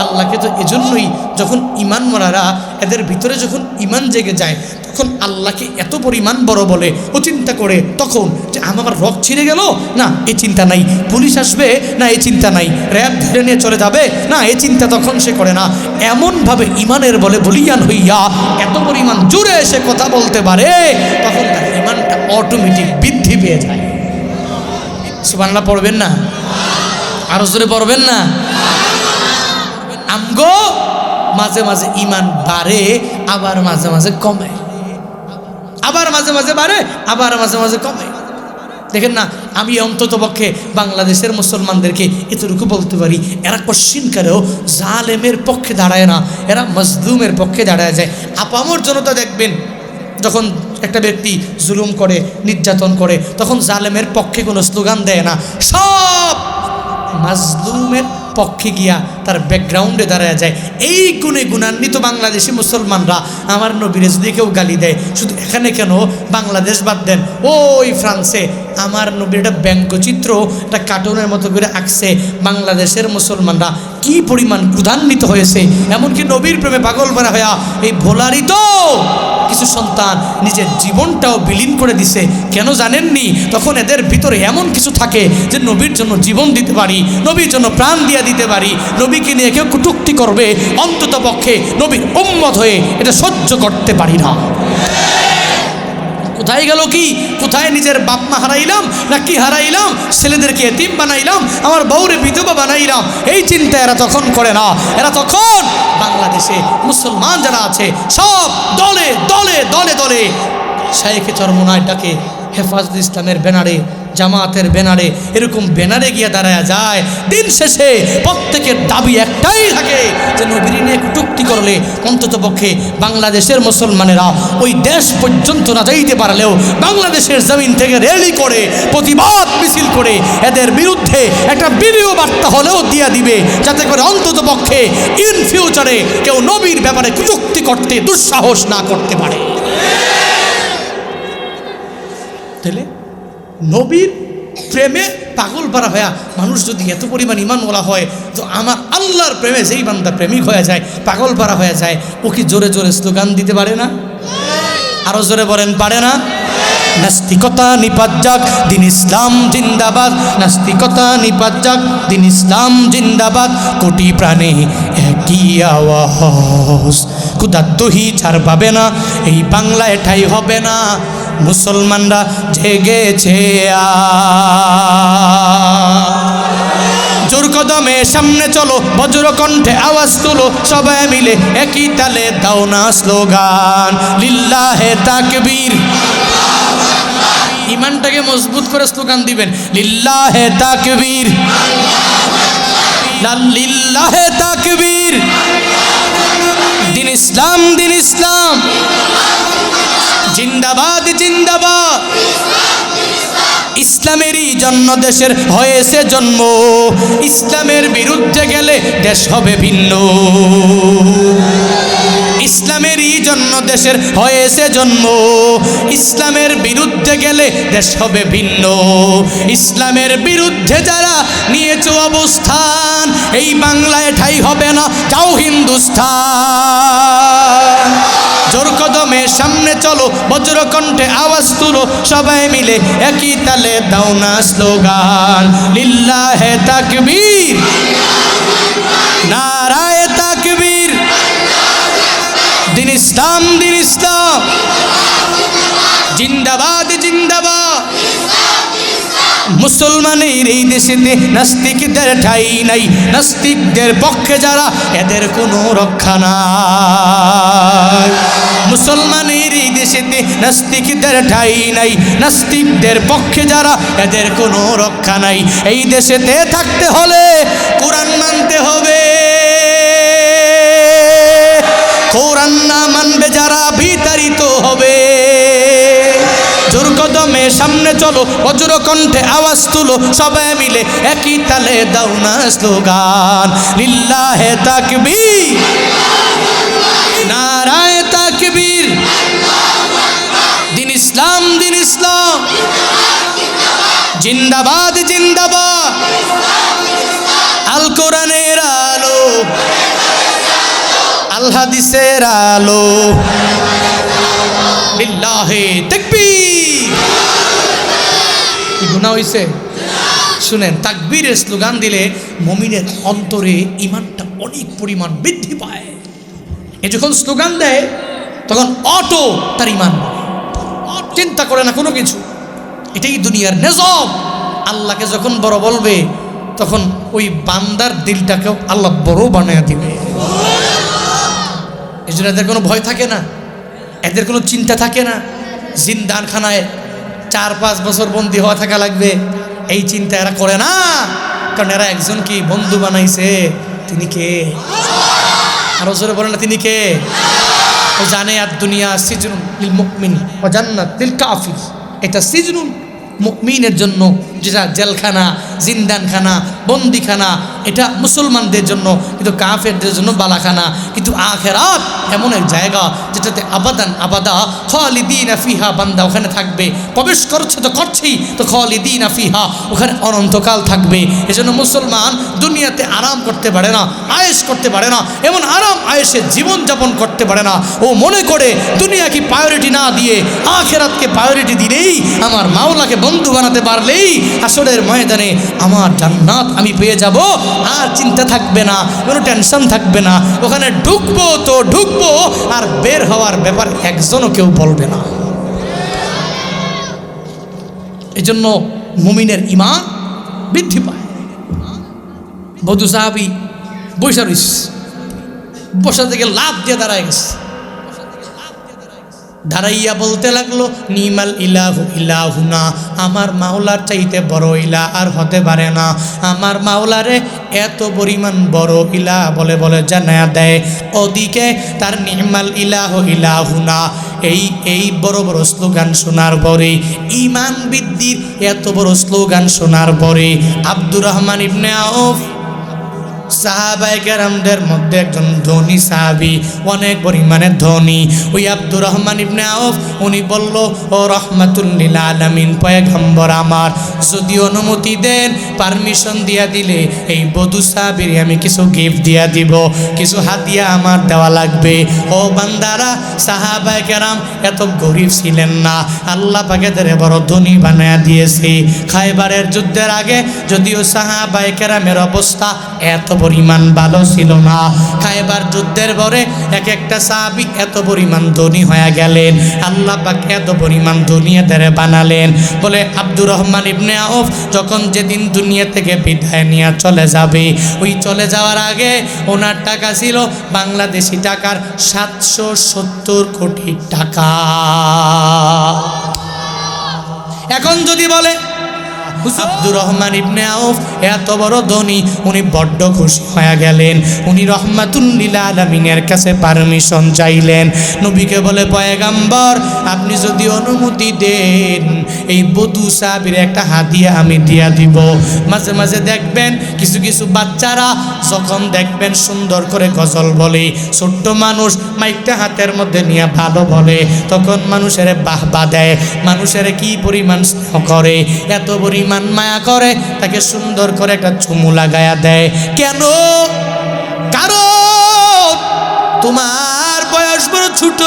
আল্লাহকে তো এজন্যই যখন ইমান মরারা এদের ভিতরে যখন ইমান জেগে যায়, তখন আল্লাহকে এত পরিমাণ বড় বলে। ও চিন্তা করে তখন যে আমার রক ছিঁড়ে গেল, না এই চিন্তা নাই। পুলিশ আসবে, না এই চিন্তা নাই। র্যাব ধরে নিয়ে চলে যাবে, না এই চিন্তা তখন সে করে না। এমনভাবে ইমানের বলে বলিয়ান হইয়া এত পরিমাণ জোরে এসে কথা বলতে পারে, তখন তার ইমানটা অটোমেটিক বৃদ্ধি পেয়ে যায়। সুবহানাল্লাহ পড়বেন না? আরো জোরে পড়বেন না? আমগো মাঝে মাঝে ইমান বাড়ে, আবার মাঝে মাঝে কমে, আবার মাঝে মাঝে বাড়ে, আবার মাঝে মাঝে কমে। দেখেন না, আমি অন্তত পক্ষে বাংলাদেশের মুসলমানদেরকে এতটুকু বলতে পারি, এরা কশিনকারেও জালেমের পক্ষে দাঁড়ায় না, এরা মজলুমের পক্ষে দাঁড়ায় যায়। আপামর জনতা দেখবেন যখন একটা ব্যক্তি জুলুম করে, নির্যাতন করে, তখন জালেমের পক্ষে কোনো স্লোগান দেয় না, সব মাজলুমের পক্ষে গিয়া তার ব্যাকগ্রাউন্ডে দাঁড়ায় যায়। এই গুণে গুণান্বিত বাংলাদেশি মুসলমানরা আমার নবীরে যদি কেউ গালি দেয়, শুধু এখানে কেন, বাংলাদেশ বাদ দেন, ওই ফ্রান্সে আমার নবীর একটা ব্যঙ্গচিত্র একটা কার্টুনের মতো করে আঁকছে। বাংলাদেশের মুসলমানরা কি পরিমাণ ক্রোধান্বিত হয়েছে, এমনকি নবীর প্রেমে পাগল ভরা হইয়া এই ভোলারই তো কিছু সন্তান নিজের জীবনটাও বিলীন করে দিছে। কেন জানেননি? তখন এদের ভিতরে এমন কিছু থাকে যে নবীর জন্য জীবন দিতে পারি, নবীর জন্য প্রাণ দিয়া দিতে পারি, নবীকে নিয়ে কেউ কটূক্তি করবে, অন্তত পক্ষে নবীর উম্মত হয়ে এটা সহ্য করতে পারি না। কোথায় গেল কি? কোথায় নিজের বাপ মা হারাইলাম, না কি হারাইলাম? ছেলেদেরকে এতিম বানাইলাম, আমার বউরে বিধবা বানাইলাম, এই চিন্তা এরা তখন করে না। এরা তখন বাংলাদেশে মুসলমান যারা আছে সব দলে দলে দলে দলে শাইখে চরমনায় ডাকে, হেফাজত ইসলামের ব্যানারে জামাতের ব্যানারে, এরকম ব্যানারে গিয়ে দাঁড়ায় যায়। দিন শেষে প্রত্যেকের দাবি একটাই থাকে যে নবীর নিয়ে কটূক্তি করলে অন্তত পক্ষে বাংলাদেশের মুসলমানেরা ওই দেশ পর্যন্ত না যাইতে পারলেও বাংলাদেশের জমিন থেকে র্যালি করে প্রতিবাদ মিছিল করে এদের বিরুদ্ধে একটা ভিডিও বার্তা হলেও দিয়ে দিবে, যাতে করে অন্তত পক্ষে ইন ফিউচারে কেউ নবীর ব্যাপারে কটূক্তি করতে দুঃসাহস না করতে পারে। তাহলে নবীর প্রেমে পাগল পারা হয়ে মানুষ যদি এত পরিমাণ ইমানওয়ালা হয়, তো আমার আল্লাহর প্রেমে যেই বান্দা প্রেমিক হয়ে যায়, পাগল পারা হয়ে যায়, ও কি জোরে জোরে স্লোগান দিতে পারে না? আরো জোরে বলেন, পারে না? নাস্তিকতা নিপাত যাক, দিন ইসলাম জিন্দাবাদ। নাস্তিকতা নিপাত যাক, দিন ইসলাম জিন্দাবাদ। কোটি প্রাণে একই আওয়াজ, ক্ষুধার্তহি ছাড় পাবে না, এই বাংলায় ঠাই হবে না। মুসলমানরা জেগেছে জোর কদমে সামনে চলো, বজ্র কণ্ঠে আওয়াজ তুলো, সবাই মিলে একই তালে দাও না স্লোগান, লিল্লাহে তাকবীর। ইমানটাকে মজবুত করে স্লোগান দিবেন, লিল্লাহে তাকবীর, লিল্লাহে তাকবীর। দিন ইসলাম, দিন ইসলাম জিন্দাবাদ, জিন্দাবাদ। ইসলামেরই জন্য দেশের হয়েছে জন্ম, ইসলামের বিরুদ্ধে গেলে দেশ হবে ভিন্ন। ইসলামেরই জন্য দেশের হয়েছে জন্ম, ইসলামের বিরুদ্ধে গেলে দেশ হবে ভিন্ন। ইসলামের বিরুদ্ধে যারা নিয়েছে অবস্থান, এই বাংলায় ঠাই হবে না, যাও হিন্দুস্তান। জোর কদমে সামনে চলো, বজ্র কণ্ঠে আওয়াজ তুলো, সবাই মিলে একই তালে দাও না স্লোগান, লিল্লাহে তাকবীর, নারায়ে তাকবীর। দিন ইসলাম, দিন ইসলাম জিন্দাবাদ, জিন্দাবাদ। মুসলমানের এই দেশেতে নাস্তিকদের ঠাই নাই, নাস্তিকদের পক্ষে যারা এদের কোনো রক্ষা নাই। মুসলমানের এই দেশেতে নাস্তিকদের ঠাই নাই, নাস্তিকদের পক্ষে যারা এদের কোনো রক্ষা নাই। এই দেশেতে থাকতে হলে কোরআন মানতে হবে, কোরআন না মানবে যারা বিতাড়িত হবে। জোর কদমে সামনে চলো, বজ্র কণ্ঠে আওয়াজ তুলো, সবাই মিলে একই তালে দাও না স্লোগান, লিল্লাহে তাকবীর, নারায়ে তাকবীর। দিন ইসলাম, দিন ইসলাম জিন্দাবাদ, জিন্দাবাদ। আল কোরআনের আলো, আল হাদিসের আলো, লিল্লাহে তাকবীর। কি গুনাহ হইছে? শুনেন, তাকবীরের স্লোগান দিলে মুমিনের অন্তরে ঈমানটা অনেক পরিমাণ বৃদ্ধি পায়। এ যখন স্লোগান দেয় তখন অটো তার ঈমান বাড়ে, চিন্তা করে না কোনো কিছু। এটাই দুনিয়ার নিজাম। আল্লাহকে যখন বড় বলবে তখন ওই বান্দার দিলটাকেও আল্লাহ বড় বানায় দিবে। এই জন্য এদের কোনো ভয় থাকে না, এদের কোনো চিন্তা থাকে না। জিন্দানখানায় 4-5 বছর বন্দী হওয়া থাকা লাগবে, এই চিন্তা এরা করে না। কারণ এরা একজন কি বন্ধু বানাইছে, তিনি কে? আরো জোরে বলে না, তিনি কে? ও জানে আর দুনিয়া সিজনুল লিল মুমিন ওয়া জান্নাত লিল কাফির। এটা সিজনুল মুমিনের জন্য, যেটা জেলখানা, জিন্দানখানা, বন্দিখানা, এটা মুসলমানদের জন্য, কিন্তু কাফেরদের জন্য বালাখানা। কিন্তু আখিরাত এমন এক জায়গা যেটাতে আবাদান আবাদা খালিদিনা ফিহা, বান্দা ওখানে থাকবে। প্রবেশ করছে তো করছেই, তো খালিদিনা ফিহা, ওখানে অনন্তকাল থাকবে। এজন্য মুসলমান দুনিয়াতে আরাম করতে পারে না, আয়েশ করতে পারে না, এমন আরাম আয়েশে জীবনযাপন করতে পারে না। ও মনে করে দুনিয়াকে প্রায়োরিটি না দিয়ে আখিরাতকে প্রায়োরিটি দিলেই, আমার মাওলাকে বন্ধু বানাতে পারলেই হাসরের ময়দানে আমার জান্নাত আমি পেয়ে যাব। আর চিন্তা থাকবে না, কোনো টেনশন থাকবে না। ওখানে ঢুকবো তো ঢুকবো, আর বের হওয়ার ব্যাপার একজনও কেউ বলবে না। এই জন্য মুমিনের ঈমান বৃদ্ধি পায়। বধু সাহাবী বৈশা রইস, বসা থেকে লাভ দিয়ে দাঁড়ায় গেছে। দাঁড়াইয়া বলতে লাগলো, নিমাল ইলাহু ইলাহুনা, আমার মাওলার চাইতে বড় ইলাহ আর হতে পারে না। আমার মাওলারে এত পরিমাণ বড় ইলাহ বলে বলে জানায়া দেয়। ওদিকে তার নিমাল ইলাহু ইলাহুনা এই বড় বড় স্লোগান শোনার পরে, ঈমান বৃদ্ধির এত বড় স্লোগান শোনার পরে আব্দুর রহমান ইবনে আউফ সাহাবায়ে কেরামদের মধ্যে একজন ধনী সাহাবী, অনেক পরিমাণে ধনী, ওই আব্দুর রহমান ইবনে আউফ উনি বলল, ও রহমাতুল লিল আলামিন পয়গম্বর আমার, যদি অনুমতি দেন, পারমিশন দিয়া দিলে এই বধূ সাহাবীর আমি কিছু গিফট দিয়া দিব, কিছু হাদিয়া আমার দেওয়া লাগবে। ও বান্দারা, সাহাবায়ে কেরাম এত গরিব ছিলেন না, আল্লাহ পাক এদের বড় ধনী বানায়া দিয়েছে। খায়বারের যুদ্ধের আগে যদিও সাহাবায়ে কেরামের অবস্থা এত পরিমাণ ভালো ছিল না, খায়বার যুদ্ধের পরে এক একটা সাহাবী এত পরিমাণ ধনী হয়ে গেলেন, আল্লাহ পাক এত পরিমাণ ধনী এদের বানালেন। বলে আব্দুর রহমান ইবনে আউফ যখন যেদিন দুনিয়া থেকে বিদায় নিয়ে চলে যাবে, ওই চলে যাওয়ার আগে ওনার টাকা ছিল বাংলাদেশি টাকার 770 কোটি টাকা। এখন যদি বলে আব্দুর রহমান ইবনে আউফ এত বড় ধনী, উনি বড্ড খুশি হয়ে গেলেন। উনি রহমাতুল লিল আলামিনের কাছে পারমিশন চাইলেন। নবীকে বলে, পয়গম্বর আপনি যদি অনুমতি দেন, এই বধূ সাহাবীর একটা হাদিয়া আমি দিয়া দিব। মাঝে মাঝে দেখবেন কিছু কিছু বাচ্চারা যখন দেখবেন সুন্দর করে গজল বলে, ছোট্ট মানুষ মাইকটা হাতের মধ্যে নিয়ে ভালো বলে, তখন মানুষের বাহবা দেয়, মানুষের কি পরিমাণ স্নেহ করে, এত পরিমাণ মায়া করে, তাকে সুন্দর করে একটা চুমু লাগায়া দেয়। কেন? কারণ তোমার বয়স বড় ছোট,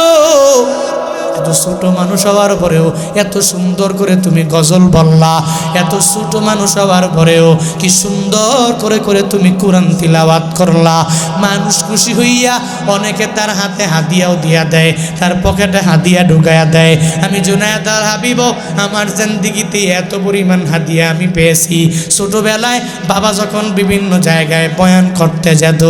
এত ছোট মানুষ হওয়ার পরেও এত সুন্দর করে তুমি গজল বললা, এত ছোট মানুষ হওয়ার পরেও কি সুন্দর করে করে তুমি কোরআন তিলাওয়াত করলা। মানুষ খুশি হইয়া অনেকে তার হাতে হাদিয়াও দিয়া দেয়, তার পকেটে হাদিয়া ঢুকাইয়া দেয়। আমি জুনায়েদ আল হাবিব, আমার জিন্দেগিতে এত পরিমাণ হাদিয়া আমি পেয়েছি। ছোটবেলায় বাবা যখন বিভিন্ন জায়গায় বয়ান করতে যেত,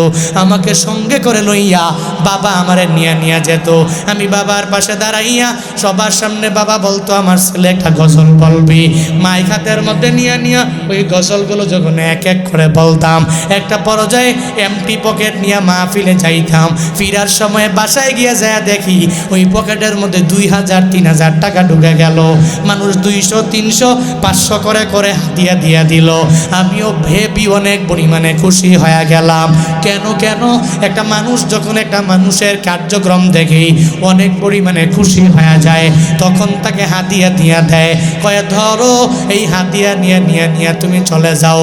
আমাকে সঙ্গে করে লইয়া বাবা আমারে নিয়ে যেত। আমি বাবার পাশে দাঁড়াইয়া সবার সামনে বাবা বলতো, আমার ছেলে একটা গজল বলবি। মাইক হাতের মধ্যে নিয়ে ওই গজলগুলো যখন এক এক করে বলতাম, একটা পর্যায়ে এমটি পকেট নিয়ে মাহফিলে যাইতাম। ফিরার সময় বাসায় গিয়ে যায় দেখি ওই পকেটের মধ্যে 2000 3000 টাকা ঢুকে গেল। মানুষ 200 300 500 করে করে হাদিয়া দিয়া দিল। আমিও ভেবি অনেক পরিমাণে খুশি হয়ে গেলাম। কেন একটা মানুষ যখন একটা মানুষের কার্যক্রম দেখে অনেক পরিমাণে খুশি হয়ে যায়, তখন তাকে হাদিয়া দিয়া দেয়, কয়ে ধরো এই হাদিয়া নিয়ে তুমি চলে যাও,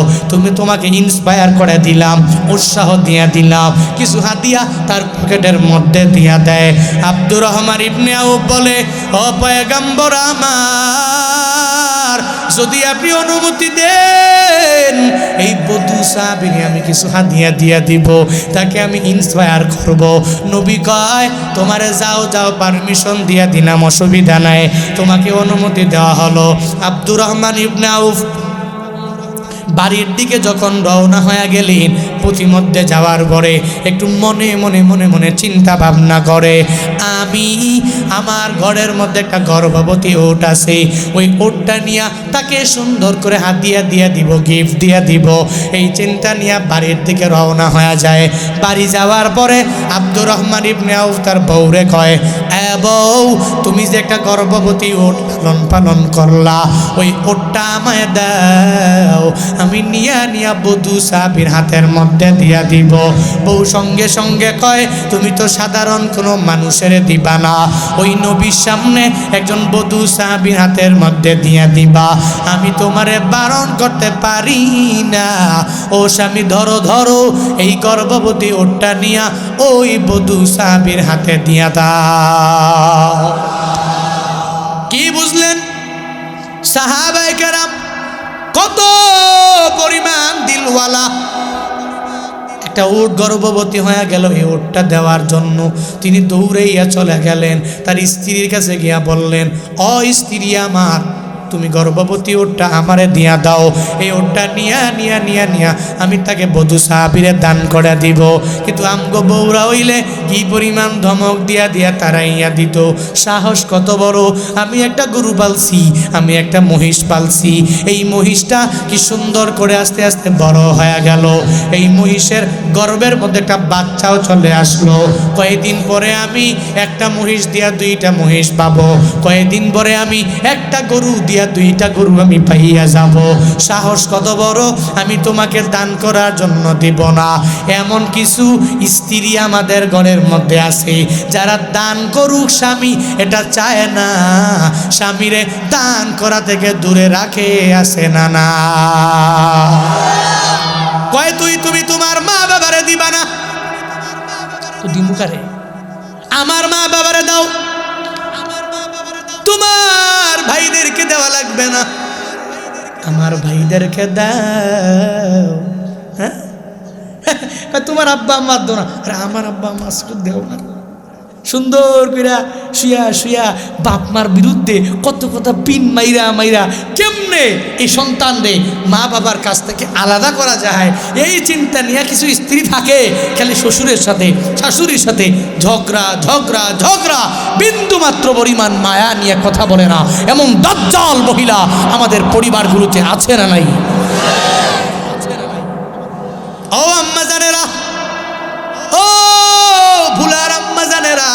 তোমাকে ইন্সপায়ার করে দিলাম, উৎসাহ দিয়ে দিলাম। কিছু হাদিয়া তার পকেটের মধ্যে দিয়া দেয়। আব্দুর রহমান ইবনে আউফ বলে, ও পয়গম্বর আমার, যদি আপনি অনুমতি দেন, এই বধূ সাহাবীকে আমি কিছু হাদিয়া দিয়া দিব, তাকে আমি ইন্সপায়ার করব। নবী কয়, তোমারে যাও পারমিশন দিয়া দিলাম, অসুবিধা নাই, তোমাকে অনুমতি দেওয়া হলো। আব্দুর রহমান ইবনে আউফ বাড়ির দিকে যখন রওনা হয়ে গেলেন, পথিমধ্যে যাওয়ার পরে একটু মনে মনে চিন্তা ভাবনা করে, আমি আমার ঘরের মধ্যে একটা গর্ভবতী ওট আছে, ওই ওটটা নিয়ে তাকে সুন্দর করে হাদিয়া দিয়া দিব, গিফট দিয়া দিব। এই চিন্তা নিয়ে বাড়ির দিকে রওনা হয়ে যায়। বাড়ি যাওয়ার পরে আব্দুর রহমান ইবনে আউফ তার বউরে কয়, বউ, তুমি যে একটা গর্ভবতী ওট পালন করলা, ওই ওটটা আমায় দাও, আমি নিয়া বধূ সাহাবীর হাতের মধ্যে দিয়া দিব। বউ সঙ্গে সঙ্গে কয়, তুমি তো সাধারণ কোনো মানুষের দিবা না, ওই নবীর সামনে একজন বধূ সাহাবীর হাতের মধ্যে দিয়া দিবা, আমি তোমারে বারণ করতে পারি না। ও স্বামী, ধরো এই গর্ভবতী ওটটা নিয়া ওই বধূ সাহাবীর হাতে দিয়া দাও। কি বুঝলেন সাহাবায়ে কেরাম কত পরিমাণ দিলওয়ালা। একটা উট গর্ভবতী হয়ে গেল, এই উটটা দেওয়ার জন্য তিনি দৌড়াইয়া চলে গেলেন, তার স্ত্রীর কাছে গিয়া বললেন, ও স্ত্রী আমার, তুমি গর্ভবতী ওটটা আমারে দিয়া দাও। এই ওটটা নিয়া আমি তাকে বধূ সাহাবীরে দান করে দিব। কিন্তু আমগো বউরা হইলে কি পরিমাণ ধমক দিয়া তারাইয়া দিত। সাহস কত বড়! আমি একটা গরু পালছি, আমি একটা মহিষ পালছি। এই মহিষটা কি সুন্দর করে আস্তে আস্তে বড় হয়ে গেল। এই মহিষের গর্ভের মধ্যে একটা বাচ্চাও চলে আসলো। কয়েকদিন পরে আমি একটা মহিষ দিয়া দুইটা মহিষ পাবো। কয়েকদিন পরে আমি একটা গরু দিয়া দুইটা গরু আমি পাইয়া যাব। সাহস কত বড়! আমি তোমাকে দান করার জন্য দিব না। এমন কিছু স্ত্রী আমাদের ঘরের মধ্যে আছে যারা দান করুক স্বামী এটা চায় না, স্বামীরে দান করা থেকে দূরে রাখে, আছে না না? কয় তুমি তোমার মা বাবারে দিবা না, তো দিমুকারে আমার মা বাবারে দাও, তোমার ভাইদেরকে দেওয়া লাগবে না, আমার ভাইদেরকে দাও। হ্যাঁ, তোমার আব্বা আম্মা দো না, আরে আমার আব্বা আম্মা দেও না। সুন্দর কইরা শুয়া বাপ মার বিরুদ্ধে কত কথা পিন মাইরা কেমনে এই সন্তানরে মা বাবার কাছ থেকে আলাদা করা যায়, এই চিন্তা নিয়ে কিছু স্ত্রী থাকে খালি শ্বশুরের সাথে শাশুড়ির সাথে ঝগড়া, বিন্দু মাত্র পরিমাণ মায়া নিয়ে কথা বলে না। এমন দাজ্জাল মহিলা আমাদের পরিবারগুলোতে আছে না নাই? ও আম্মা জানেরা, ও ভুলার আম্মা জানেরা,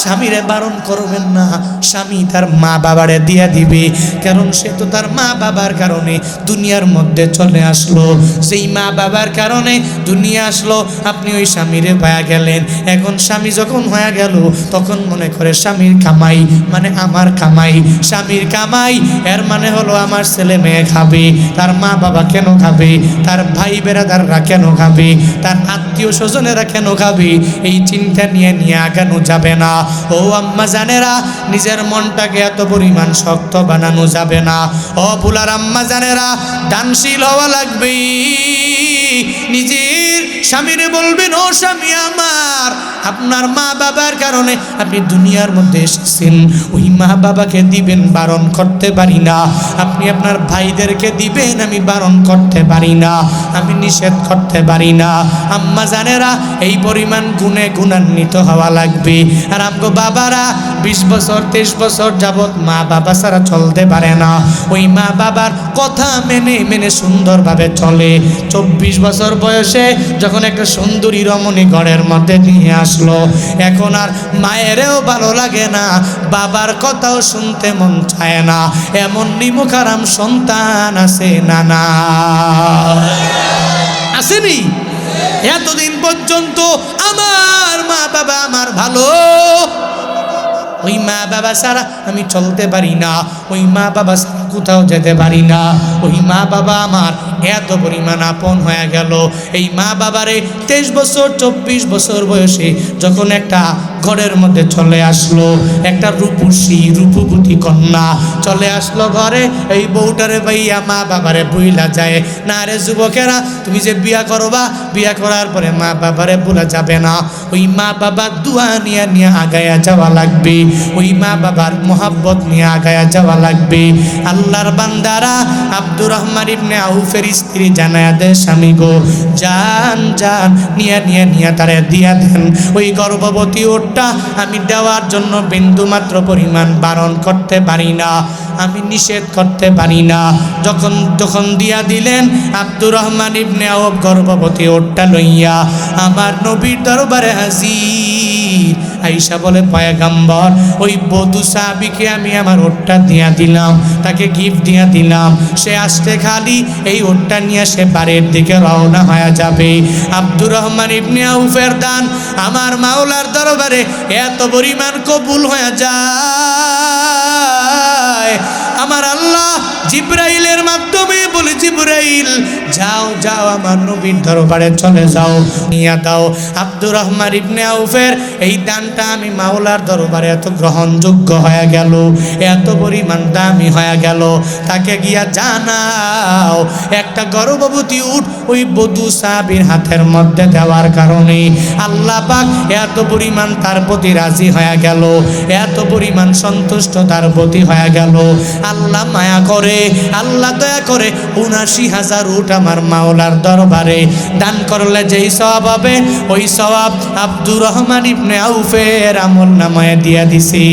স্বামীরে বারণ করবেন না। স্বামী তার মা বাবারে দিয়া দিবে, কারণ সে তো তার মা বাবার কারণে দুনিয়ার মধ্যে চলে আসলো। সেই মা বাবার কারণে দুনিয়া আসলো, আপনি ওই স্বামীরে পায়া গেলেন। এখন স্বামী যখন হয়ে গেল তখন মনে করে স্বামীর কামাই মানে আমার কামাই, স্বামীর কামাই এর মানে হলো আমার ছেলে মেয়ে খাবে, তার মা বাবা কেন খাবে, তার ভাই বেরাদাররা কেন খাবে, তার আত্মীয় স্বজনেরা কেন খাবে। এই চিন্তা নিয়ে আগানো যাবে না। ও আম্মা জানেরা, নিজের মনটাকে এত পরিমাণ শক্ত বানানো যাবে না। ও ভুলার আম্মা জানেরা, দানশীল হওয়া লাগবে। নিজের স্বামীরে বলবেন, ও স্বামী আমার, আপনার মা বাবার কারণে আপনি দুনিয়ার মধ্যে এসেছেন, ওই মা বাবাকে দিবেন, বারণ করতে পারি না। আপনি আপনার ভাইদেরকে দিবেন, আমি বারণ করতে পারি না, আমি নিষেধ করতে পারি না। আম্মা জানেরা, এই পরিমাণ গুণে গুণান্বিত হওয়া লাগবে। আর আমগো বাবারা 20 বছর 23 বছর যাবৎ মা বাবা ছাড়া চলতে পারে না। ওই মা বাবার কথা মেনে সুন্দরভাবে চলে। 24 বছর বয়সে যখন একটা সুন্দরী রমণী ঘরের মধ্যে নিয়ে আসলো, এখন আর মায়েরও ভালো লাগে না, বাবার কথাও শুনতে মন চায় না। এমন নিমুখারাম সন্তান আছে না না? আসেনি? এতদিন পর্যন্ত আমার মা বাবা আমার ভালো, ওই মা বাবা ছাড়া আমি চলতে পারি না, ওই মা বাবা ছাড়া কোথাও যেতে পারি না। ওই মা বাবা আমার এত পরিমাণ আপন হয়ে গেল। এই মা বাবারে 23 বছর 24 বছর বয়সে যখন একটা ঘরের মধ্যে চলে আসলো, একটা রূপবতী কন্যা চলে আসলো ঘরে, এই বউটারে ভাইয়া মা বাবারে ভুইলা যায় না। রে যুবকেরা, তুমি যে বিয়া করবা, বিয়া করার পরে মা বাবারে ভুলা যাবে না। ওই মা বাবার দোয়া নিয়ে আগায়া যাওয়া লাগবে, ওই মা বাবার মোহাব্বত নিয়ে আগায়া যাওয়া লাগবে। আল্লাহর বান্দারা, আব্দুর রহমান ইবনে আউফের স্ত্রী জানায়া দেয়, স্বামী গো, জান নিয়ে তারে দিয়া দেন। ওই গর্ভবতী ওটটা আমি দেওয়ার জন্য বিন্দু মাত্র পরিমাণ বারণ করতে পারি না, আমি নিষেধ করতে পারি না। যখন দিয়া দিলেন, আব্দুর রহমান ইবনে আউফ গর্ভবতী ওটটা লইয়া আমার নবীর দরবারে হাজির। আয়েশা বলে, পয়গম্বর, ওই বধূ সাহাবীকে আমি আমার ওটটা দিয়া দিলাম, তাকে গিফট দিয়া দিলাম, সে আসতে খালি এই ওটটা নিয়ে সে বাড়ির দিকে রওনা হয়ে যাবে। আব্দুর রহমান ইবনে আউফের দান আমার মাওলার দরবারে এত পরিমাণ কবুল হয়ে যায়, আমার আল্লাহ জিব্রাইলের মাধ্যমে বলে জিবরাইল যাও যাও আমার নবীর দরবারে চলে যাও, নিয়ে দাও। আব্দুর রহমান ইবনে আউফের এই দানটা আমি মাওলার দরবারে এত গ্রহণযোগ্য হয়ে গেল, এত পরিমাণ দামি হয়ে গেল। তাকে গিয়া জানাও একটা গর্ভবতী উট ওই বধূ সাহাবীর হাতের মধ্যে দেওয়ার কারণে আল্লাহ পাক এত পরিমাণ তার প্রতি রাজি হয়ে গেল, এত পরিমাণ সন্তুষ্ট তার প্রতি হয়ে গেল। আল্লাহ মায়া করে, আল্লাহ দয়া করে ৭৯,০০০ উট আমার মাওলার দরবারে দান করলে যেই সওয়াব হবে ওই সওয়াব আব্দুর রহমান ইবনে আউফের আমল নামায় দিয়া দিছি।